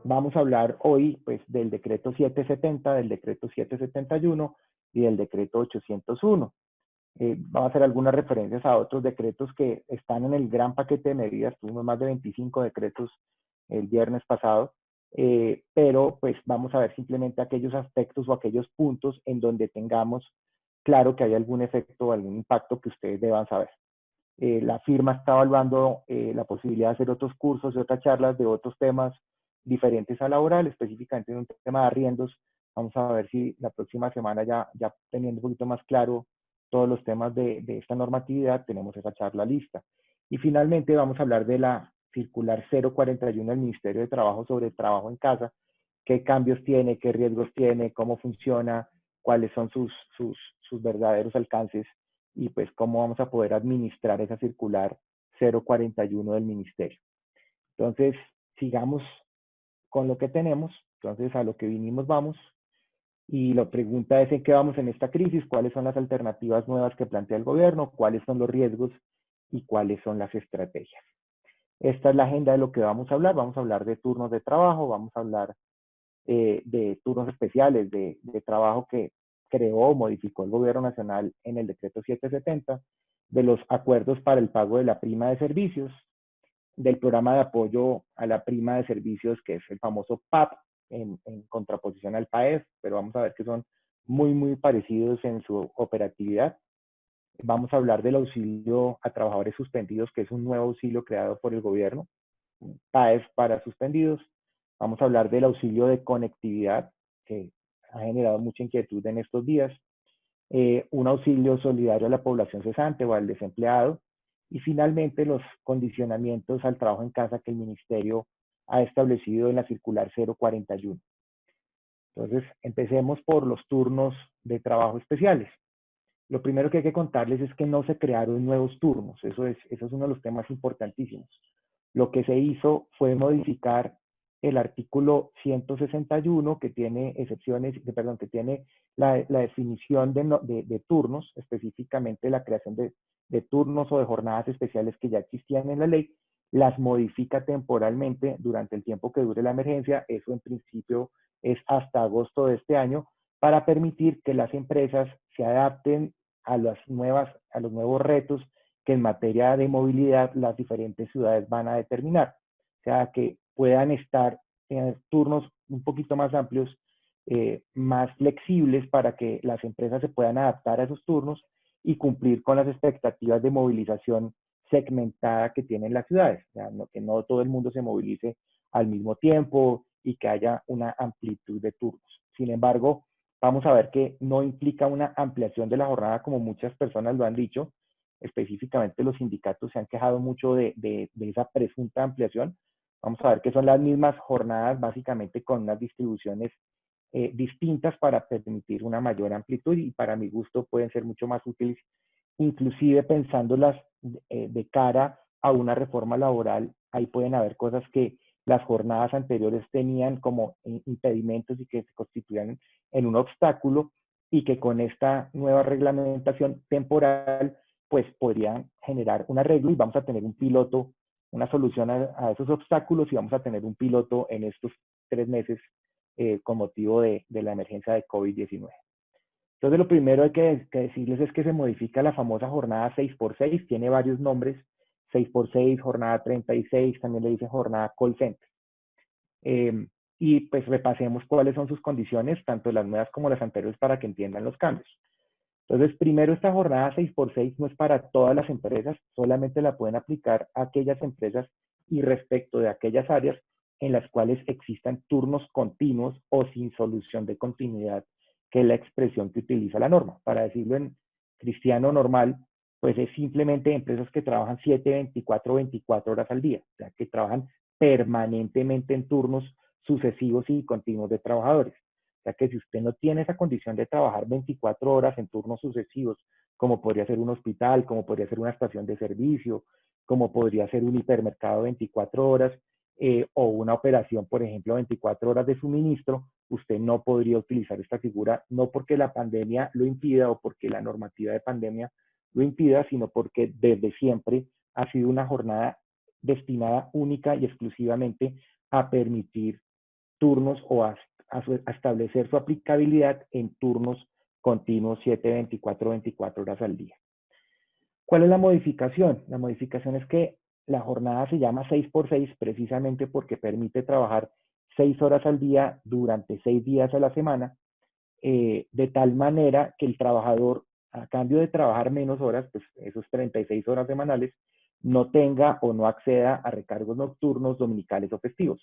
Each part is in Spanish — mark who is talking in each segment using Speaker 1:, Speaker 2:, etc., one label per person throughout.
Speaker 1: vamos a hablar hoy pues, del decreto 770, del decreto 771 y del decreto 801. Vamos a hacer algunas referencias a otros decretos que están en el gran paquete de medidas. Tuvimos más de 25 decretos el viernes pasado, pero pues vamos a ver simplemente aquellos aspectos o aquellos puntos en donde tengamos claro que hay algún efecto o algún impacto que ustedes deban saber. La firma está evaluando la posibilidad de hacer otros cursos y otras charlas de otros temas diferentes a laboral, específicamente en un tema de arriendos. Vamos a ver si la próxima semana ya teniendo un poquito más claro todos los temas de esta normatividad, tenemos esa charla lista. Y finalmente vamos a hablar de la circular 041 del Ministerio de Trabajo sobre trabajo en casa, qué cambios tiene, qué riesgos tiene, cómo funciona, cuáles son sus verdaderos alcances y pues cómo vamos a poder administrar esa circular 041 del ministerio. Entonces, sigamos con lo que tenemos. Entonces, a lo que vinimos vamos. Y la pregunta es en qué vamos en esta crisis, cuáles son las alternativas nuevas que plantea el gobierno, cuáles son los riesgos y cuáles son las estrategias. Esta es la agenda de lo que vamos a hablar. Vamos a hablar de turnos de trabajo, vamos a hablar de turnos especiales de trabajo que creó o modificó el gobierno nacional en el decreto 770, de los acuerdos para el pago de la prima de servicios, del programa de apoyo a la prima de servicios, que es el famoso PAP, en contraposición al PAEF, pero vamos a ver que son muy parecidos en su operatividad. Vamos a hablar del auxilio a trabajadores suspendidos, que es un nuevo auxilio creado por el gobierno, PAEF para suspendidos. Vamos a hablar del auxilio de conectividad, que ha generado mucha inquietud en estos días. Un auxilio solidario a la población cesante o al desempleado. Y finalmente los condicionamientos al trabajo en casa que el ministerio ha establecido en la circular 041. Entonces, empecemos por los turnos de trabajo especiales. Lo primero que hay que contarles es que no se crearon nuevos turnos. Eso es uno de los temas importantísimos. Lo que se hizo fue modificar el artículo 161 que tiene excepciones, que tiene la definición de turnos, específicamente la creación de turnos o de jornadas especiales que ya existían en la ley, las modifica temporalmente durante el tiempo que dure la emergencia. Eso en principio es hasta agosto de este año, para permitir que las empresas se adapten a los nuevos retos que en materia de movilidad las diferentes ciudades van a determinar. O sea, que puedan estar en turnos un poquito más amplios, más flexibles para que las empresas se puedan adaptar a esos turnos y cumplir con las expectativas de movilización segmentada que tienen las ciudades. O sea, que no todo el mundo se movilice al mismo tiempo y que haya una amplitud de turnos. Sin embargo, vamos a ver que no implica una ampliación de la jornada como muchas personas lo han dicho. Específicamente los sindicatos se han quejado mucho de esa presunta ampliación. Vamos a ver que son las mismas jornadas, básicamente con unas distribuciones distintas para permitir una mayor amplitud, y para mi gusto pueden ser mucho más útiles, inclusive pensándolas de cara a una reforma laboral. Ahí pueden haber cosas que las jornadas anteriores tenían como impedimentos y que se constituían en un obstáculo, y que con esta nueva reglamentación temporal pues podrían generar un arreglo y vamos a tener un piloto, una solución a esos obstáculos, y vamos a tener un piloto en estos 3 meses con motivo de la emergencia de COVID-19. Entonces, lo primero hay que decirles es que se modifica la famosa jornada 6x6, tiene varios nombres, 6x6, jornada 36, también le dicen jornada call center. Y pues repasemos cuáles son sus condiciones, tanto las nuevas como las anteriores, para que entiendan los cambios. Entonces, primero, esta jornada 6x6 no es para todas las empresas, solamente la pueden aplicar a aquellas empresas y respecto de aquellas áreas en las cuales existan turnos continuos o sin solución de continuidad, que es la expresión que utiliza la norma. Para decirlo en cristiano normal, pues es simplemente empresas que trabajan 7, 24, 24 horas al día, o sea, que trabajan permanentemente en turnos sucesivos y continuos de trabajadores. O sea que si usted no tiene esa condición de trabajar 24 horas en turnos sucesivos, como podría ser un hospital, como podría ser una estación de servicio, como podría ser un hipermercado 24 horas, o una operación, por ejemplo, 24 horas de suministro, usted no podría utilizar esta figura, no porque la pandemia lo impida o porque la normativa de pandemia lo impida, sino porque desde siempre ha sido una jornada destinada única y exclusivamente a permitir turnos o a establecer su aplicabilidad en turnos continuos 7, 24 horas al día. ¿Cuál es la modificación? La modificación es que la jornada se llama 6 por 6 precisamente porque permite trabajar 6 horas al día durante 6 días a la semana, de tal manera que el trabajador, a cambio de trabajar menos horas, pues esos 36 horas semanales, no tenga o no acceda a recargos nocturnos, dominicales o festivos.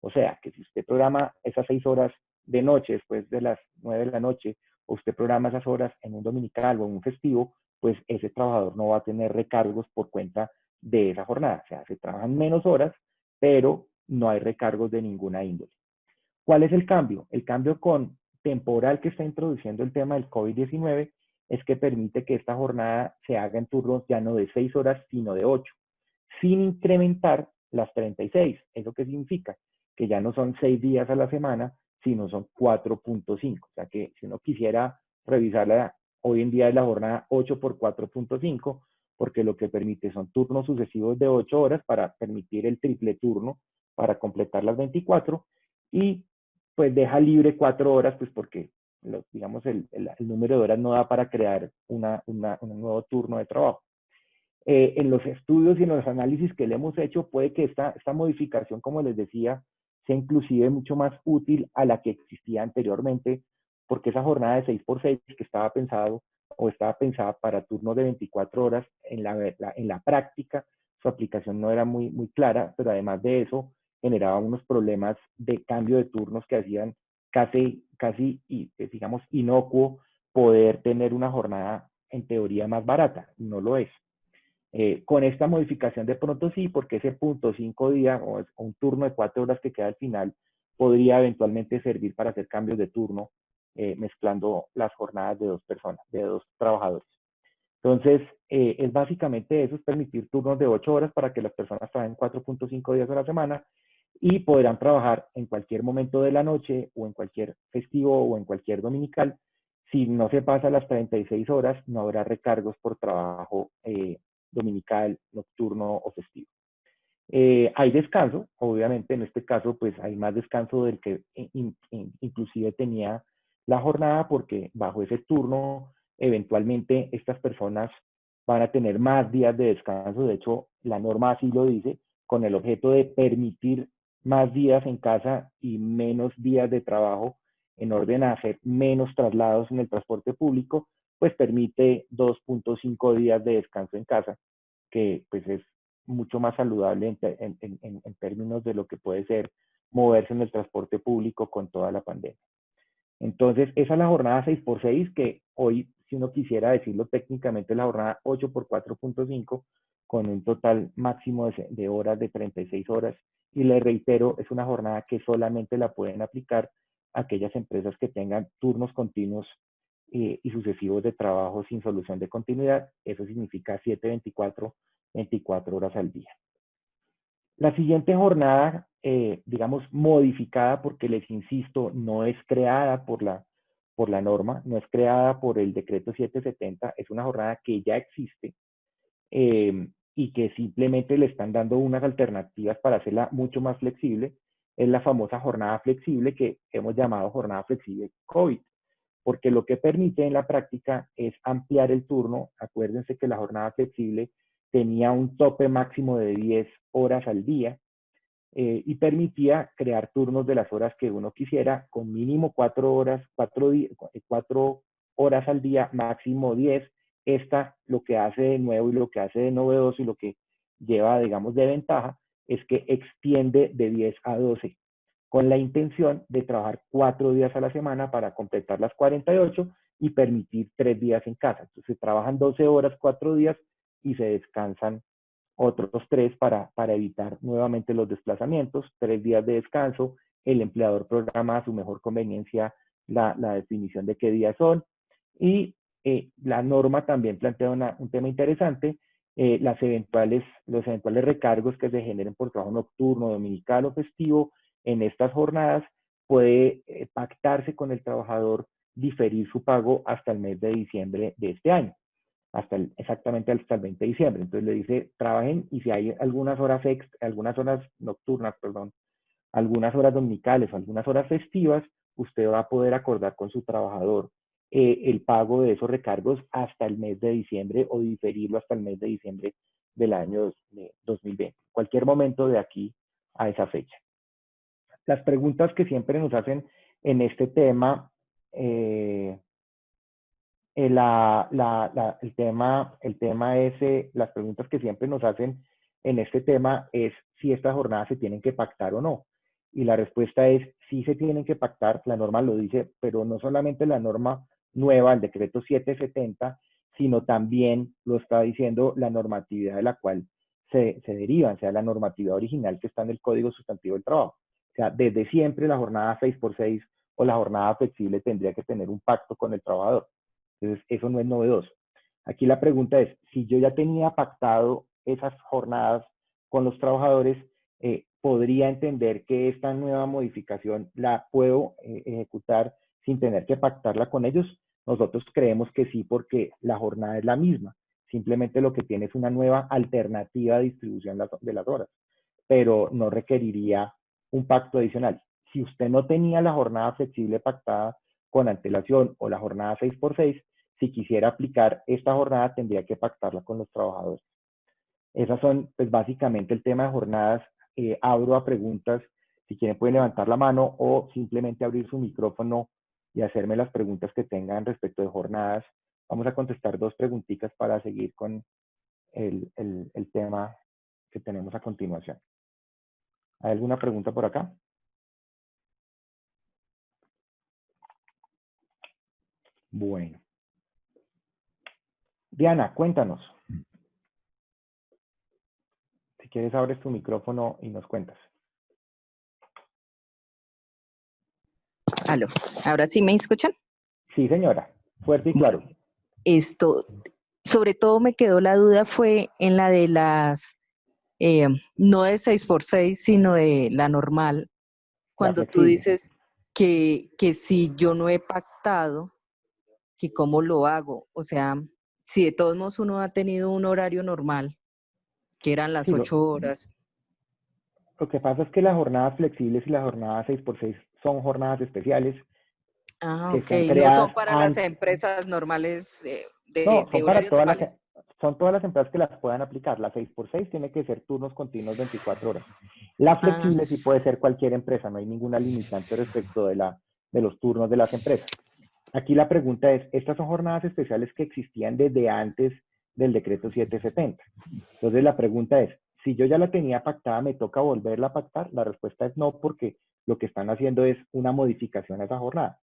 Speaker 1: O sea, que si usted programa esas 6 horas de noche, después de las 9 de la noche, o usted programa esas horas en un dominical o en un festivo, pues ese trabajador no va a tener recargos por cuenta de esa jornada. O sea, se trabajan menos horas, pero no hay recargos de ninguna índole. ¿Cuál es el cambio? El cambio con temporal que está introduciendo el tema del COVID-19 es que permite que esta jornada se haga en turnos ya no de 6 horas, sino de 8, sin incrementar las 36. ¿Eso qué significa? Que ya no son 6 días a la semana, sino son 4.5. O sea que si uno quisiera revisarla, hoy en día es la jornada 8 por 4.5, porque lo que permite son turnos sucesivos de 8 horas para permitir el triple turno para completar las 24 y pues deja libre 4 horas, pues porque digamos el número de horas no da para crear un nuevo turno de trabajo. En los estudios y en los análisis que le hemos hecho, puede que esta modificación, como les decía, sea inclusive mucho más útil a la que existía anteriormente, porque esa jornada de 6 por 6 que estaba pensado o estaba pensada para turnos de 24 horas, en la práctica su aplicación no era muy clara, pero además de eso generaba unos problemas de cambio de turnos que hacían casi digamos, inocuo poder tener una jornada en teoría más barata. No lo es. Con esta modificación de pronto sí, porque ese punto 5 días o un turno de 4 horas que queda al final podría eventualmente servir para hacer cambios de turno, mezclando las jornadas de 2 personas, de 2 trabajadores. Entonces, es básicamente eso, es permitir turnos de 8 horas para que las personas trabajen 4.5 días a la semana y podrán trabajar en cualquier momento de la noche o en cualquier festivo o en cualquier dominical. Si no se pasa las 36 horas, no habrá recargos por trabajo dominical, nocturno o festivo. Hay descanso, obviamente en este caso pues hay más descanso del que inclusive tenía la jornada porque bajo ese turno eventualmente estas personas van a tener más días de descanso, de hecho la norma así lo dice, con el objeto de permitir más días en casa y menos días de trabajo en orden a hacer menos traslados en el transporte público, pues permite 2.5 días de descanso en casa, que pues es mucho más saludable en términos de lo que puede ser moverse en el transporte público con toda la pandemia. Entonces, esa es la jornada 6 por 6 que hoy, si uno quisiera decirlo técnicamente, es la jornada 8 por 4.5 con un total máximo de horas de 36 horas. Y le reitero, es una jornada que solamente la pueden aplicar aquellas empresas que tengan turnos continuos y sucesivos de trabajo sin solución de continuidad. Eso significa 7/24, 24 horas al día. La siguiente jornada, digamos, modificada, porque les insisto, no es creada por la norma, no es creada por el decreto 770, es una jornada que ya existe y que simplemente le están dando unas alternativas para hacerla mucho más flexible. Es la famosa jornada flexible que hemos llamado jornada flexible COVID, porque lo que permite en la práctica es ampliar el turno. Acuérdense que la jornada flexible tenía un tope máximo de 10 horas al día y permitía crear turnos de las horas que uno quisiera, con mínimo 4 horas, 4 horas al día, máximo 10. Esta lo que hace de nuevo y lo que hace de novedoso y lo que lleva, digamos, de ventaja es que extiende de 10 a 12 con la intención de trabajar 4 días a la semana para completar las 48 y permitir 3 días en casa. Entonces se trabajan 12 horas, 4 días y se descansan otros 3 para evitar nuevamente los desplazamientos, 3 días de descanso, el empleador programa a su mejor conveniencia la definición de qué días son y la norma también plantea un tema interesante, los eventuales recargos que se generen por trabajo nocturno, dominical o festivo en estas jornadas, puede pactarse con el trabajador diferir su pago hasta el mes de diciembre de este año, exactamente hasta el 20 de diciembre. Entonces le dice, trabajen y si hay algunas horas nocturnas, algunas horas dominicales o algunas horas festivas, usted va a poder acordar con su trabajador el pago de esos recargos hasta el mes de diciembre o diferirlo hasta el mes de diciembre del año 2020, cualquier momento de aquí a esa fecha. Las preguntas que siempre nos hacen en este tema, el tema es, las preguntas que siempre nos hacen en este tema es si estas jornadas se tienen que pactar o no. Y la respuesta es sí se tienen que pactar, la norma lo dice, pero no solamente la norma nueva, el decreto 770, sino también lo está diciendo la normatividad de la cual se derivan, o sea, la normatividad original que está en el Código Sustantivo del Trabajo. O sea, desde siempre la jornada 6x6 o la jornada flexible tendría que tener un pacto con el trabajador. Entonces, eso no es novedoso. Aquí la pregunta es, si yo ya tenía pactado esas jornadas con los trabajadores, podría entender que esta nueva modificación la puedo ejecutar sin tener que pactarla con ellos. Nosotros creemos que sí, porque la jornada es la misma. Simplemente lo que tiene es una nueva alternativa de distribución de las horas, pero no requeriría un pacto adicional. Si usted no tenía la jornada flexible pactada con antelación o la jornada 6x6, si quisiera aplicar esta jornada tendría que pactarla con los trabajadores. Esas son, pues básicamente el tema de jornadas. Abro a preguntas, si quieren pueden levantar la mano o simplemente abrir su micrófono y hacerme las preguntas que tengan respecto de jornadas. Vamos a contestar dos preguntitas para seguir con el tema que tenemos a continuación. ¿Hay alguna pregunta por acá? Bueno. Diana, cuéntanos. Si quieres, abres tu micrófono y nos cuentas.
Speaker 2: Aló, ¿ahora sí me escuchan?
Speaker 1: Sí, señora. Fuerte y claro.
Speaker 2: Bueno, esto, sobre todo me quedó la duda fue en la de las, no de 6x6, sino de la normal,
Speaker 1: La
Speaker 2: cuando tú
Speaker 1: flexible.
Speaker 2: dices que si yo no he pactado, que cómo lo hago. O sea, si de todos modos uno ha tenido un horario normal, que eran las
Speaker 1: Sí,
Speaker 2: 8 horas.
Speaker 1: lo que pasa es que las jornadas flexibles y las jornadas 6x6 son jornadas especiales
Speaker 2: Ah,
Speaker 1: que
Speaker 2: ok,
Speaker 1: están
Speaker 2: no son
Speaker 1: creadas
Speaker 2: para las
Speaker 1: antes.
Speaker 2: empresas normales
Speaker 1: No,
Speaker 2: de
Speaker 1: son para
Speaker 2: horarios
Speaker 1: todas
Speaker 2: normales.
Speaker 1: son todas las empresas que las puedan aplicar. La 6x6 tiene que ser turnos continuos 24 horas. La
Speaker 2: Ah,
Speaker 1: flexible sí puede ser cualquier empresa, no hay ninguna limitante respecto de los turnos de las empresas. Aquí la pregunta es, estas son jornadas especiales que existían desde antes del decreto 770. Entonces la pregunta es, si yo ya la tenía pactada, ¿me toca volverla a pactar? La respuesta es no, porque lo que están haciendo es una modificación a esa jornada.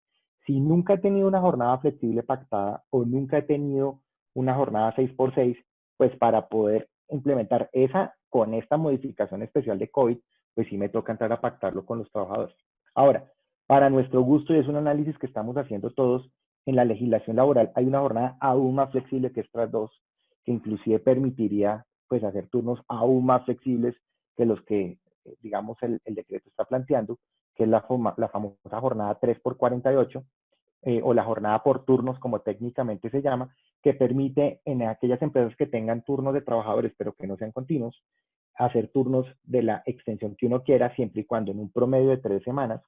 Speaker 1: Si nunca he tenido una jornada flexible pactada o nunca he tenido una jornada 6x6, pues para poder implementar esa con esta modificación especial de COVID, pues sí me toca entrar a pactarlo con los trabajadores. Ahora, para nuestro gusto, y es un análisis que estamos haciendo todos, en la legislación laboral hay una jornada aún más flexible que estas dos, que inclusive permitiría pues hacer turnos aún más flexibles que los que, digamos, el decreto está planteando, que es la famosa jornada 3x48, o la jornada por turnos, como técnicamente se llama, que permite en aquellas empresas que tengan turnos de trabajadores, pero que no sean continuos, hacer turnos de la extensión que uno quiera, siempre y cuando en un promedio de 3 semanas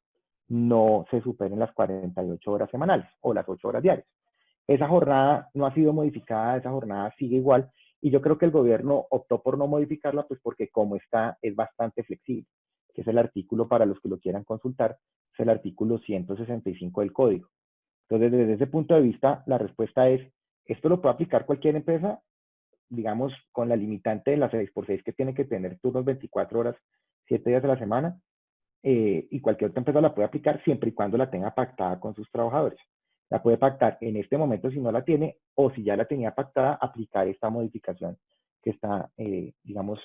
Speaker 1: no se superen las 48 horas semanales o las 8 horas diarias. Esa jornada no ha sido modificada, esa jornada sigue igual, y yo creo que el gobierno optó por no modificarla, pues porque como está, es bastante flexible, que es el artículo, para los que lo quieran consultar, es el artículo 165 del código. Entonces, desde ese punto de vista, la respuesta es, ¿esto lo puede aplicar cualquier empresa? Digamos, con la limitante de las 6x6 que tiene que tener turnos 24 horas, 7 días a la semana, y cualquier otra empresa la puede aplicar siempre y cuando la tenga pactada con sus trabajadores. La puede pactar en este momento si no la tiene, o si ya la tenía pactada, aplicar esta modificación que está, digamos,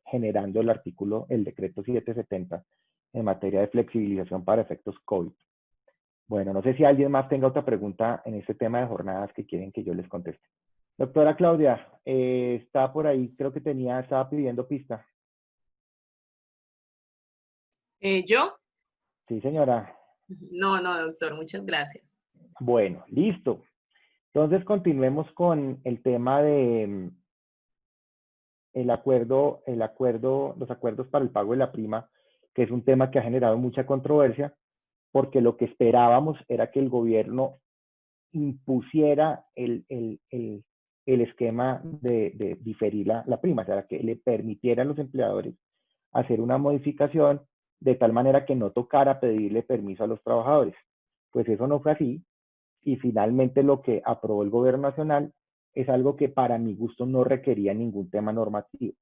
Speaker 1: generando el artículo, el decreto 770 en materia de flexibilización para efectos COVID. Bueno, no sé si alguien más tenga otra pregunta en este tema de jornadas que quieren que yo les conteste. Doctora Claudia, está por ahí, creo que estaba pidiendo pista.
Speaker 3: ¿Yo?
Speaker 1: Sí, señora.
Speaker 3: No, doctor, muchas gracias.
Speaker 1: Bueno, listo. Entonces continuemos con el tema de los acuerdos para el pago de la prima que es un tema que ha generado mucha controversia, porque lo que esperábamos era que el gobierno impusiera el esquema de diferir la prima, o sea, que le permitiera a los empleadores hacer una modificación de tal manera que no tocara pedirle permiso a los trabajadores. Pues eso no fue así, y finalmente lo que aprobó el gobierno nacional es algo que para mi gusto no requería ningún tema normativo.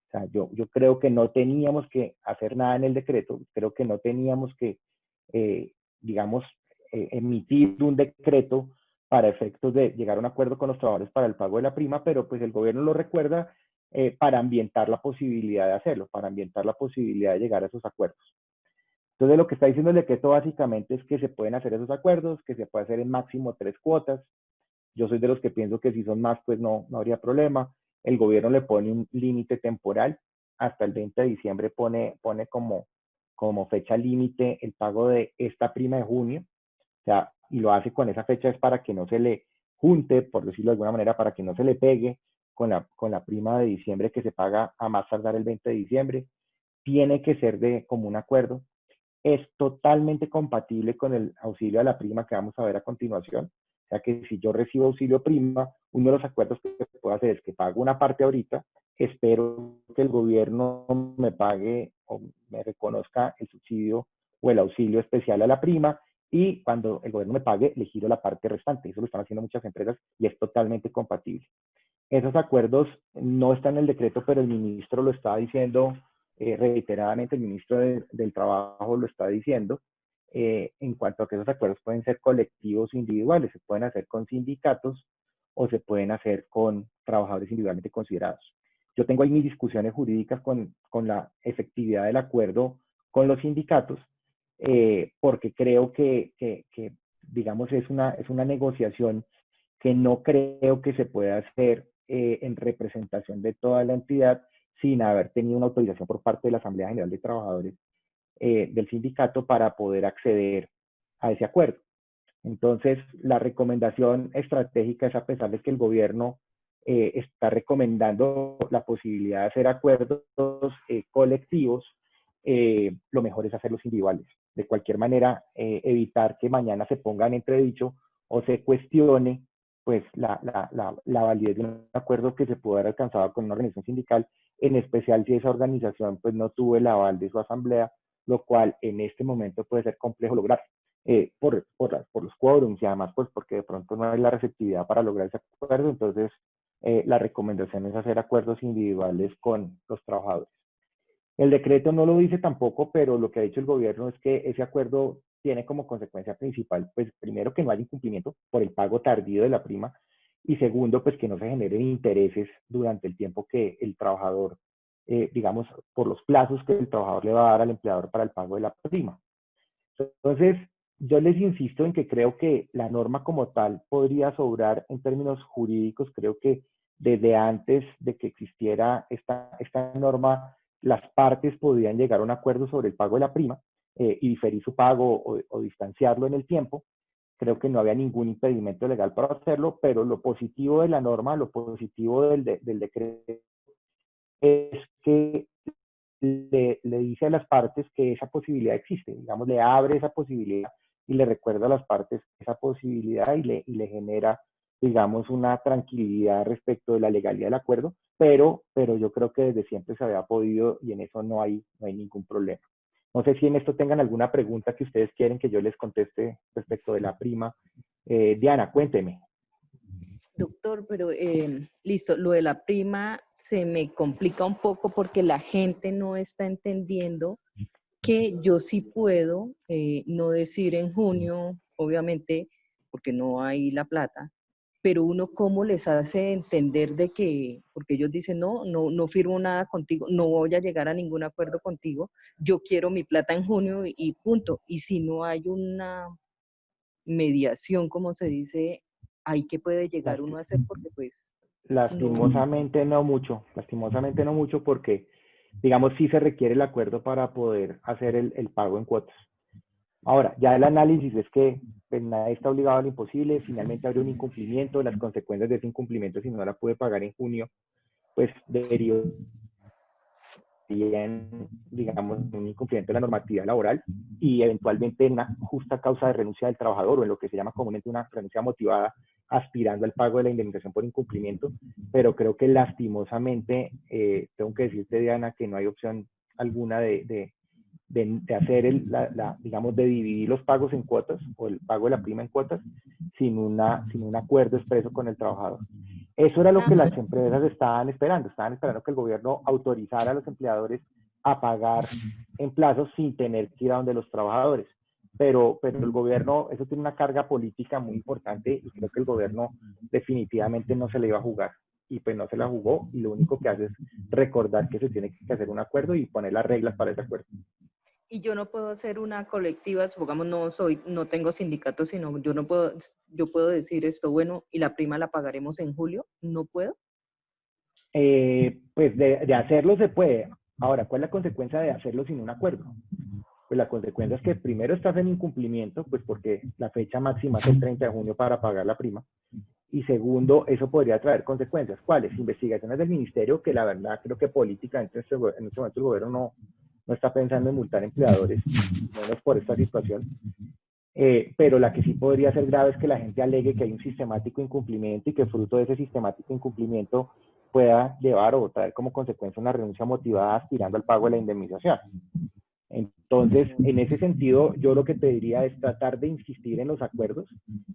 Speaker 1: O sea, yo creo que no teníamos que hacer nada en el decreto, creo que no teníamos que, digamos, emitir un decreto para efectos de llegar a un acuerdo con los trabajadores para el pago de la prima, pero pues el gobierno lo recuerda para ambientar la posibilidad de hacerlo, para ambientar la posibilidad de llegar a esos acuerdos. Entonces, lo que está diciendo el decreto básicamente es que se pueden hacer esos acuerdos, que se puede hacer en máximo 3 cuotas. Yo soy de los que pienso que si son más, pues no habría problema. El gobierno le pone un límite temporal. Hasta el 20 de diciembre pone como fecha límite el pago de esta prima de junio. O sea, y lo hace con esa fecha es para que no se le junte, por decirlo de alguna manera, para que no se le pegue con la prima de diciembre que se paga a más tardar el 20 de diciembre. Tiene que ser de común acuerdo. Es totalmente compatible con el auxilio a la prima que vamos a ver a continuación. O sea que si yo recibo auxilio prima, uno de los acuerdos que puedo hacer es que pago una parte ahorita, espero que el gobierno me pague o me reconozca el subsidio o el auxilio especial a la prima, y cuando el gobierno me pague, le giro la parte restante. Eso lo están haciendo muchas empresas y es totalmente compatible. Esos acuerdos no están en el decreto, pero el ministro lo está diciendo reiteradamente, el ministro del Trabajo lo está diciendo, en cuanto a que esos acuerdos pueden ser colectivos o individuales, se pueden hacer con sindicatos o se pueden hacer con trabajadores individualmente considerados. Yo tengo ahí mis discusiones jurídicas con la efectividad del acuerdo con los sindicatos, porque creo que digamos, es una negociación que no creo que se pueda hacer en representación de toda la entidad sin haber tenido una autorización por parte de la Asamblea General de Trabajadores del sindicato para poder acceder a ese acuerdo. Entonces, la recomendación estratégica es, a pesar de que el gobierno está recomendando la posibilidad de hacer acuerdos colectivos, lo mejor es hacerlos individuales. De cualquier manera, evitar que mañana se ponga en entredicho o se cuestione pues la validez de un acuerdo que se pudo haber alcanzado con una organización sindical, en especial si esa organización pues no tuvo el aval de su asamblea, lo cual en este momento puede ser complejo lograr. Por los quórums y además pues porque de pronto no hay la receptividad para lograr ese acuerdo. Entonces la recomendación es hacer acuerdos individuales con los trabajadores. El decreto no lo dice tampoco, pero lo que ha dicho el gobierno es que ese acuerdo tiene como consecuencia principal, pues primero, que no haya incumplimiento por el pago tardío de la prima, y segundo, pues que no se generen intereses durante el tiempo que el trabajador, digamos, por los plazos que el trabajador le va a dar al empleador para el pago de la prima. Entonces, yo les insisto en que creo que la norma como tal podría sobrar en términos jurídicos. Creo que desde antes de que existiera esta norma, las partes podían llegar a un acuerdo sobre el pago de la prima y diferir su pago o distanciarlo en el tiempo. Creo que no había ningún impedimento legal para hacerlo, pero lo positivo de la norma, lo positivo del decreto es que le dice a las partes que esa posibilidad existe, digamos, le abre esa posibilidad y le recuerda a las partes esa posibilidad y le genera, digamos, una tranquilidad respecto de la legalidad del acuerdo, pero yo creo que desde siempre se había podido y en eso no hay ningún problema. No sé si en esto tengan alguna pregunta que ustedes quieren que yo les conteste respecto de la prima. Diana, cuénteme.
Speaker 2: Doctor, pero listo, lo de la prima se me complica un poco porque la gente no está entendiendo que yo sí puedo no decir en junio, obviamente, porque no hay la plata, pero uno cómo les hace entender de que, porque ellos dicen, no firmo nada contigo, no voy a llegar a ningún acuerdo contigo, yo quiero mi plata en junio y punto. Y si no hay una mediación, como se dice, ¿ahí qué puede llegar uno a hacer? Porque pues
Speaker 1: Lastimosamente no mucho porque, digamos, sí se requiere el acuerdo para poder hacer el pago en cuotas. Ahora, ya el análisis es que pues, nadie está obligado a lo imposible, finalmente habría un incumplimiento, las consecuencias de ese incumplimiento, si no la puede pagar en junio, pues debería en, digamos, un incumplimiento de la normatividad laboral y eventualmente en una justa causa de renuncia del trabajador o en lo que se llama comúnmente una renuncia motivada aspirando al pago de la indemnización por incumplimiento, pero creo que lastimosamente, tengo que decirte, Diana, que no hay opción alguna de hacer digamos, de dividir los pagos en cuotas o el pago de la prima en cuotas sin un acuerdo expreso con el trabajador. Eso era lo que las empresas estaban esperando que el gobierno autorizara a los empleadores a pagar en plazos sin tener que ir a donde los trabajadores. Pero el gobierno, eso tiene una carga política muy importante y creo que el gobierno definitivamente no se le iba a jugar. Y pues no se la jugó y lo único que hace es recordar que se tiene que hacer un acuerdo y poner las reglas para ese acuerdo.
Speaker 2: Y yo no puedo hacer una colectiva, supongamos no tengo sindicato, sino yo puedo decir esto, bueno, y la prima la pagaremos en julio, ¿no puedo?
Speaker 1: Pues de hacerlo se puede. Ahora, ¿cuál es la consecuencia de hacerlo sin un acuerdo? Pues la consecuencia es que primero estás en incumplimiento, pues porque la fecha máxima es el 30 de junio para pagar la prima. Y segundo, eso podría traer consecuencias. ¿Cuáles? Investigaciones del ministerio, que la verdad creo que políticamente en este momento el gobierno no está pensando en multar empleadores, menos por esta situación. Pero la que sí podría ser grave es que la gente alegue que hay un sistemático incumplimiento y que fruto de ese sistemático incumplimiento pueda llevar o traer como consecuencia una renuncia motivada aspirando al pago de la indemnización. Entonces, en ese sentido, yo lo que te diría es tratar de insistir en los acuerdos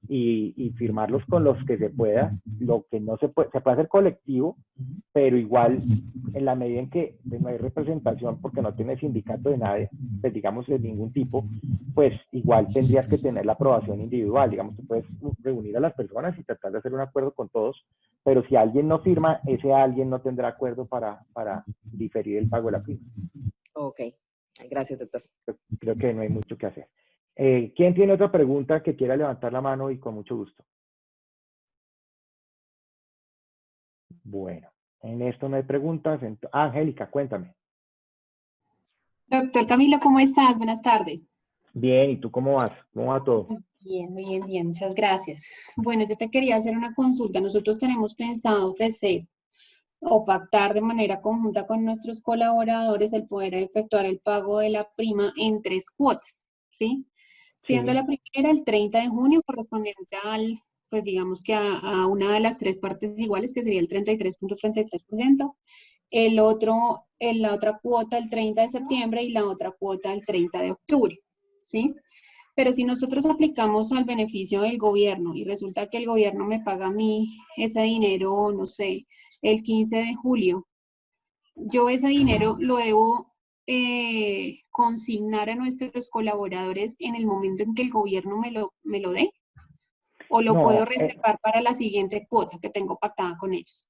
Speaker 1: y firmarlos con los que se pueda. Lo que no se puede hacer colectivo, pero igual, en la medida en que no hay representación porque no tiene sindicato de nadie, pues digamos de ningún tipo, pues igual tendrías que tener la aprobación individual. Digamos, tú puedes reunir a las personas y tratar de hacer un acuerdo con todos, pero si alguien no firma, ese alguien no tendrá acuerdo para diferir el pago de la prima.
Speaker 2: Ok. Gracias, doctor.
Speaker 1: Creo que no hay mucho que hacer. ¿Quién tiene otra pregunta que quiera levantar la mano y con mucho gusto? Bueno, en esto no hay preguntas. Angélica, cuéntame.
Speaker 4: Doctor Camilo, ¿cómo estás? Buenas tardes.
Speaker 1: Bien, ¿y tú cómo vas? ¿Cómo va todo?
Speaker 4: Bien, bien, bien, muchas gracias. Bueno, yo te quería hacer una consulta. Nosotros tenemos pensado ofrecer o pactar de manera conjunta con nuestros colaboradores el poder efectuar el pago de la prima en 3 cuotas, ¿sí? Siendo
Speaker 1: Sí.
Speaker 4: la primera el 30 de junio correspondiente pues digamos que a una de las 3 partes iguales, que sería el 33.33%, la otra cuota el 30 de septiembre y la otra cuota el 30 de octubre, ¿sí? Pero si nosotros aplicamos al beneficio del gobierno y resulta que el gobierno me paga a mí ese dinero, no sé, el 15 de julio, yo ese dinero lo debo consignar a nuestros colaboradores en el momento en que el gobierno me lo dé, o lo puedo
Speaker 1: No,
Speaker 4: reservar para la siguiente cuota que tengo pactada con ellos.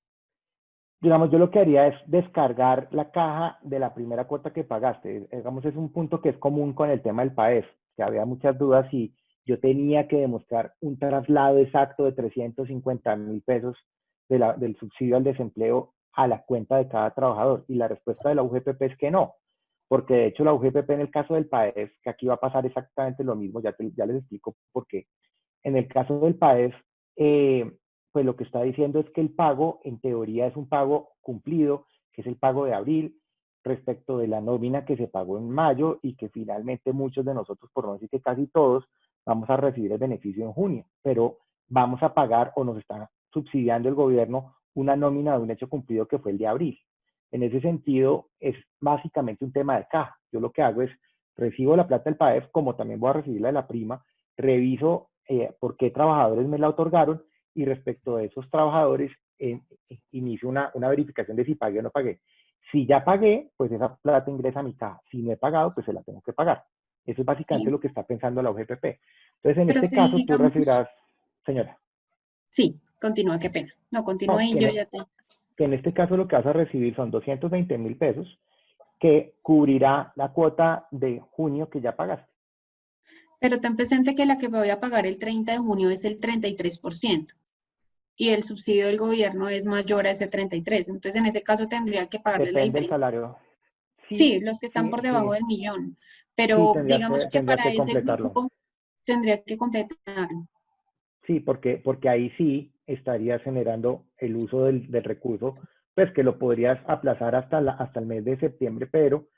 Speaker 1: digamos, yo lo que haría es descargar la caja de la primera cuota que pagaste. Digamos, es un punto que es común con el tema del PAEF, que había muchas dudas si yo tenía que demostrar un traslado exacto de 350.000 pesos del subsidio al desempleo a la cuenta de cada trabajador. Y la respuesta de la UGPP es que no, porque de hecho la UGPP en el caso del PAEF, que aquí va a pasar exactamente lo mismo, ya les explico por qué. En el caso del PAEF, pues lo que está diciendo es que el pago, en teoría, es un pago cumplido, que es el pago de abril, respecto de la nómina que se pagó en mayo y que finalmente muchos de nosotros, por no decir que casi todos, vamos a recibir el beneficio en junio, pero vamos a pagar o nos está subsidiando el gobierno una nómina de un hecho cumplido que fue el de abril. En ese sentido, es básicamente un tema de caja. Yo lo que hago es, recibo la plata del PAEF, como también voy a recibir la de la prima, reviso por qué trabajadores me la otorgaron y respecto de esos trabajadores inicio una verificación de si pagué o no pagué. Si ya pagué, pues esa plata ingresa a mi caja. Si no he pagado, pues se la tengo que pagar. Eso es básicamente
Speaker 4: Sí,
Speaker 1: lo que está pensando la UGPP. Entonces, en
Speaker 4: pero
Speaker 1: este
Speaker 4: si
Speaker 1: caso, tú
Speaker 4: digamos,
Speaker 1: recibirás, señora,
Speaker 4: sí, continúa, qué pena. No, continúa
Speaker 1: no,
Speaker 4: y yo ya te...
Speaker 1: que en este caso lo que vas a recibir son 220.000 pesos que cubrirá la cuota de junio que ya pagaste.
Speaker 4: Pero ten presente que la que me voy a pagar el 30 de junio es el 33% y el subsidio del gobierno es mayor a ese 33%. Entonces, en ese caso tendría que pagarle la
Speaker 1: Depende del
Speaker 4: diferencia.
Speaker 1: salario. Sí,
Speaker 4: Sí, los que están
Speaker 1: sí,
Speaker 4: por debajo
Speaker 1: sí,
Speaker 4: del millón,
Speaker 1: sí,
Speaker 4: pero digamos que
Speaker 1: tendría
Speaker 4: para
Speaker 1: que
Speaker 4: ese
Speaker 1: completarlo.
Speaker 4: grupo tendría que completar.
Speaker 1: Sí, porque ahí sí estarías generando el uso del recurso, pues que lo podrías aplazar hasta el mes de septiembre, pero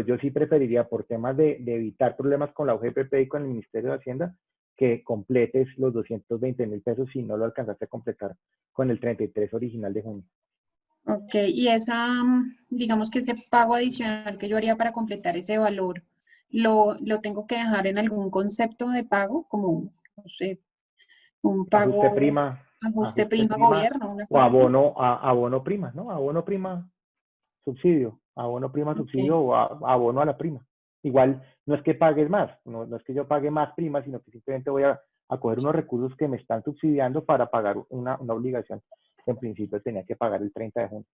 Speaker 1: yo sí preferiría por temas de evitar problemas con la UGPP y con el Ministerio de Hacienda, que completes los 220.000 pesos si no lo alcanzaste a completar con el 33 original de junio.
Speaker 4: Ok, y digamos que ese pago adicional que yo haría para completar ese valor, ¿lo tengo que dejar en algún concepto de pago, como, no sé, un
Speaker 1: Ajuste
Speaker 4: pago,
Speaker 1: prima,
Speaker 4: ajuste
Speaker 1: ajuste
Speaker 4: prima
Speaker 1: prima
Speaker 4: gobierno, una
Speaker 1: o
Speaker 4: cosa así?
Speaker 1: abono prima, ¿no? Abono prima subsidio, abono prima
Speaker 4: Ok,
Speaker 1: subsidio o abono a la prima. Igual no es que pagues más, no es que yo pague más prima, sino que simplemente voy a coger unos recursos que me están subsidiando para pagar una obligación que en principio tenía que pagar el 30 de junio.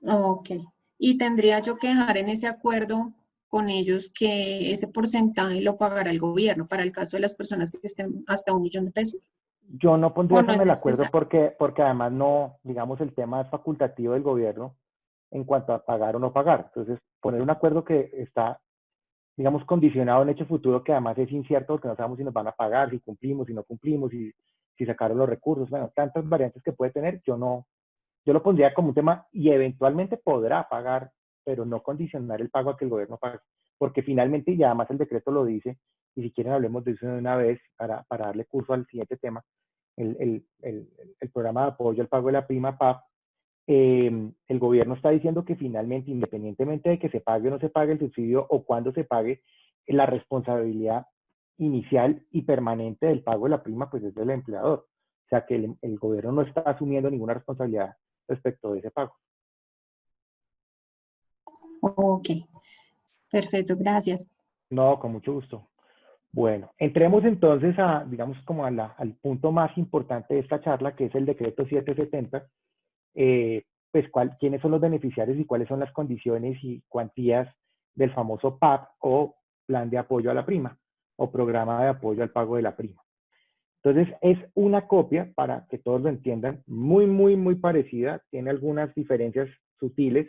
Speaker 4: ok. Y tendría yo que dejar en ese acuerdo con ellos que ese porcentaje lo pagará el gobierno para el caso de las personas que estén hasta 1.000.000 de pesos,
Speaker 1: Yo no
Speaker 4: ¿o
Speaker 1: pondría eso
Speaker 4: no
Speaker 1: en
Speaker 4: es
Speaker 1: el acuerdo
Speaker 4: necesario?
Speaker 1: porque además no, digamos, el tema es facultativo del gobierno en cuanto a pagar o no pagar. Entonces, poner un acuerdo que está, digamos, condicionado en hecho futuro, que además es incierto porque no sabemos si nos van a pagar, si cumplimos, si no cumplimos, si sacaron los recursos, bueno, tantas variantes que puede tener, yo lo pondría como un tema y eventualmente podrá pagar, pero no condicionar el pago a que el gobierno pague, porque finalmente, y además el decreto lo dice, y si quieren hablemos de eso de una vez para darle curso al siguiente tema, el programa de apoyo al pago de la prima PAP, el gobierno está diciendo que finalmente, independientemente de que se pague o no se pague el subsidio o cuándo se pague, la responsabilidad inicial y permanente del pago de la prima pues es del empleador. O sea que el gobierno no está asumiendo ninguna responsabilidad respecto de ese pago.
Speaker 4: Ok, perfecto, gracias.
Speaker 1: No, con mucho gusto. Bueno, entremos entonces digamos, como al punto más importante de esta charla, que es el decreto 770. Pues quiénes son los beneficiarios y cuáles son las condiciones y cuantías del famoso PAP o Plan de Apoyo a la Prima o Programa de Apoyo al Pago de la Prima. Entonces, es una copia, para que todos lo entiendan, muy, muy, muy parecida, tiene algunas diferencias sutiles,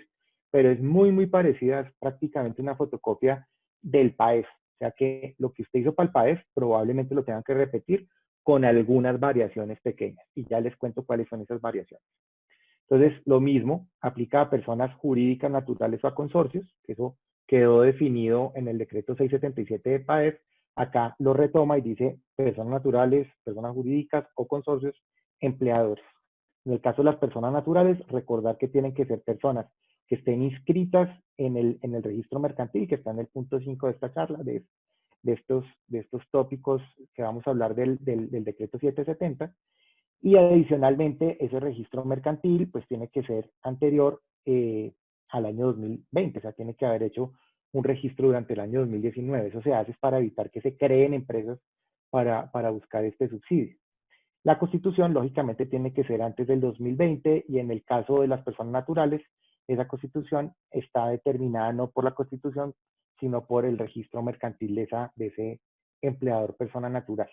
Speaker 1: pero es muy, muy parecida, es prácticamente una fotocopia del PAEF. O sea que lo que usted hizo para el PAEF probablemente lo tengan que repetir con algunas variaciones pequeñas. Y ya les cuento cuáles son esas variaciones. Entonces, lo mismo aplica a personas jurídicas, naturales o a consorcios, que eso quedó definido en el decreto 677 de PAEF. Acá lo retoma y dice personas naturales, personas jurídicas o consorcios, empleadores. En el caso de las personas naturales, recordar que tienen que ser personas que estén inscritas en el registro mercantil, que está en el punto 5 de esta charla, de estos tópicos que vamos a hablar del decreto 770. Y adicionalmente, ese registro mercantil pues tiene que ser anterior al año 2020, o sea, tiene que haber hecho un registro durante el año 2019. Eso se hace para evitar que se creen empresas para buscar este subsidio. La constitución, lógicamente, tiene que ser antes del 2020 y en el caso de las personas naturales, esa constitución está determinada no por la constitución, sino por el registro mercantil de ese empleador persona natural.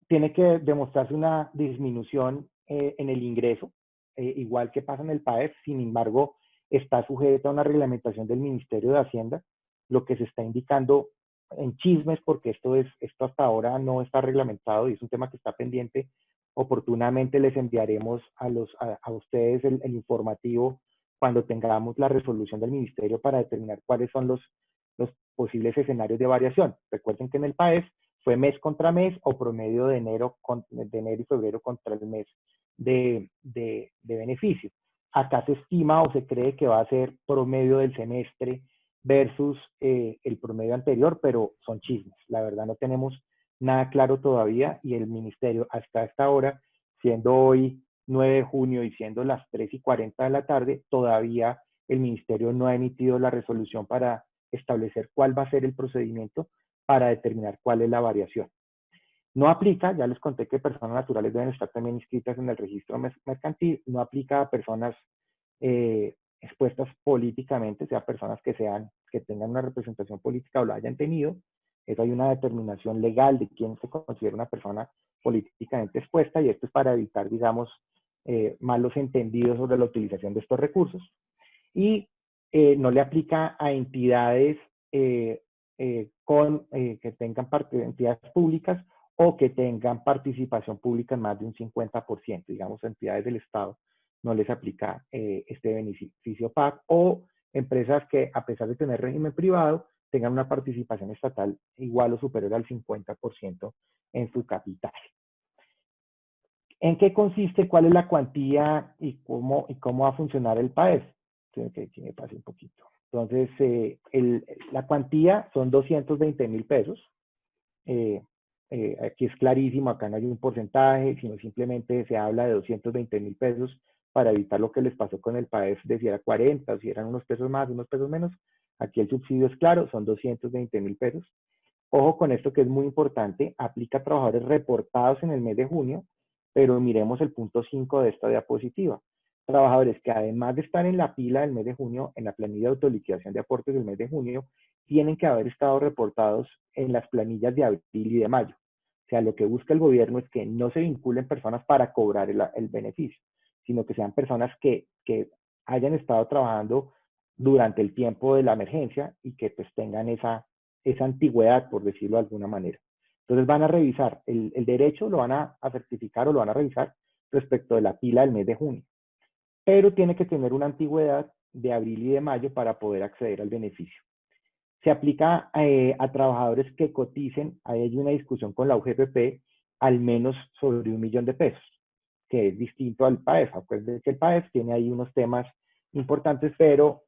Speaker 1: Tiene que demostrarse una disminución en el ingreso, igual que pasa en el PAEF, sin embargo, está sujeto a una reglamentación del Ministerio de Hacienda, lo que se está indicando en chismes, porque esto hasta ahora no está reglamentado y es un tema que está pendiente. Oportunamente les enviaremos a ustedes el informativo cuando tengamos la resolución del Ministerio para determinar cuáles son los posibles escenarios de variación. Recuerden que en el PAEF fue mes contra mes o promedio de enero y febrero contra el mes de beneficio. Acá se estima o se cree que va a ser promedio del semestre versus el promedio anterior, pero son chismes. La verdad no tenemos nada claro todavía y el ministerio hasta esta hora, siendo hoy 9 de junio y siendo las 3:40 de la tarde, todavía el ministerio no ha emitido la resolución para establecer cuál va a ser el procedimiento para determinar cuál es la variación. No aplica, ya les conté que personas naturales deben estar también inscritas en el registro mercantil, no aplica a personas expuestas políticamente, sea personas que tengan una representación política o la hayan tenido. Eso hay una determinación legal de quién se considera una persona políticamente expuesta y esto es para evitar, digamos, malos entendidos sobre la utilización de estos recursos. Y no le aplica a entidades que tengan parte de entidades públicas o que tengan participación pública en más de un 50%, digamos, entidades del Estado no les aplica este beneficio PAC, o empresas que, a pesar de tener régimen privado, tengan una participación estatal igual o superior al 50% en su capital. ¿En qué consiste? ¿Cuál es la cuantía y cómo va a funcionar el PAES? Que me pase un poquito. Entonces, la cuantía son 220.000 pesos. Aquí es clarísimo, acá no hay un porcentaje, sino simplemente se habla de 220.000 pesos para evitar lo que les pasó con el PAES de si era 40 o si eran unos pesos más, unos pesos menos. Aquí el subsidio es claro, son 220.000 pesos. Ojo con esto que es muy importante, aplica a trabajadores reportados en el mes de junio, pero miremos el punto 5 de esta diapositiva. Trabajadores que además de estar en la pila del mes de junio, en la planilla de autoliquidación de aportes del mes de junio, tienen que haber estado reportados en las planillas de abril y de mayo. O sea, lo que busca el gobierno es que no se vinculen personas para cobrar el beneficio, sino que sean personas que hayan estado trabajando durante el tiempo de la emergencia y que pues tengan esa antigüedad, por decirlo de alguna manera. Entonces van a revisar, el derecho lo van a certificar o lo van a revisar respecto de la pila del mes de junio, pero tiene que tener una antigüedad de abril y de mayo para poder acceder al beneficio. Se aplica a trabajadores que coticen, ahí hay una discusión con la UGPP, al menos sobre 1 millón de pesos, que es distinto al PAEF. Acuérdense que el PAEF tiene ahí unos temas importantes, pero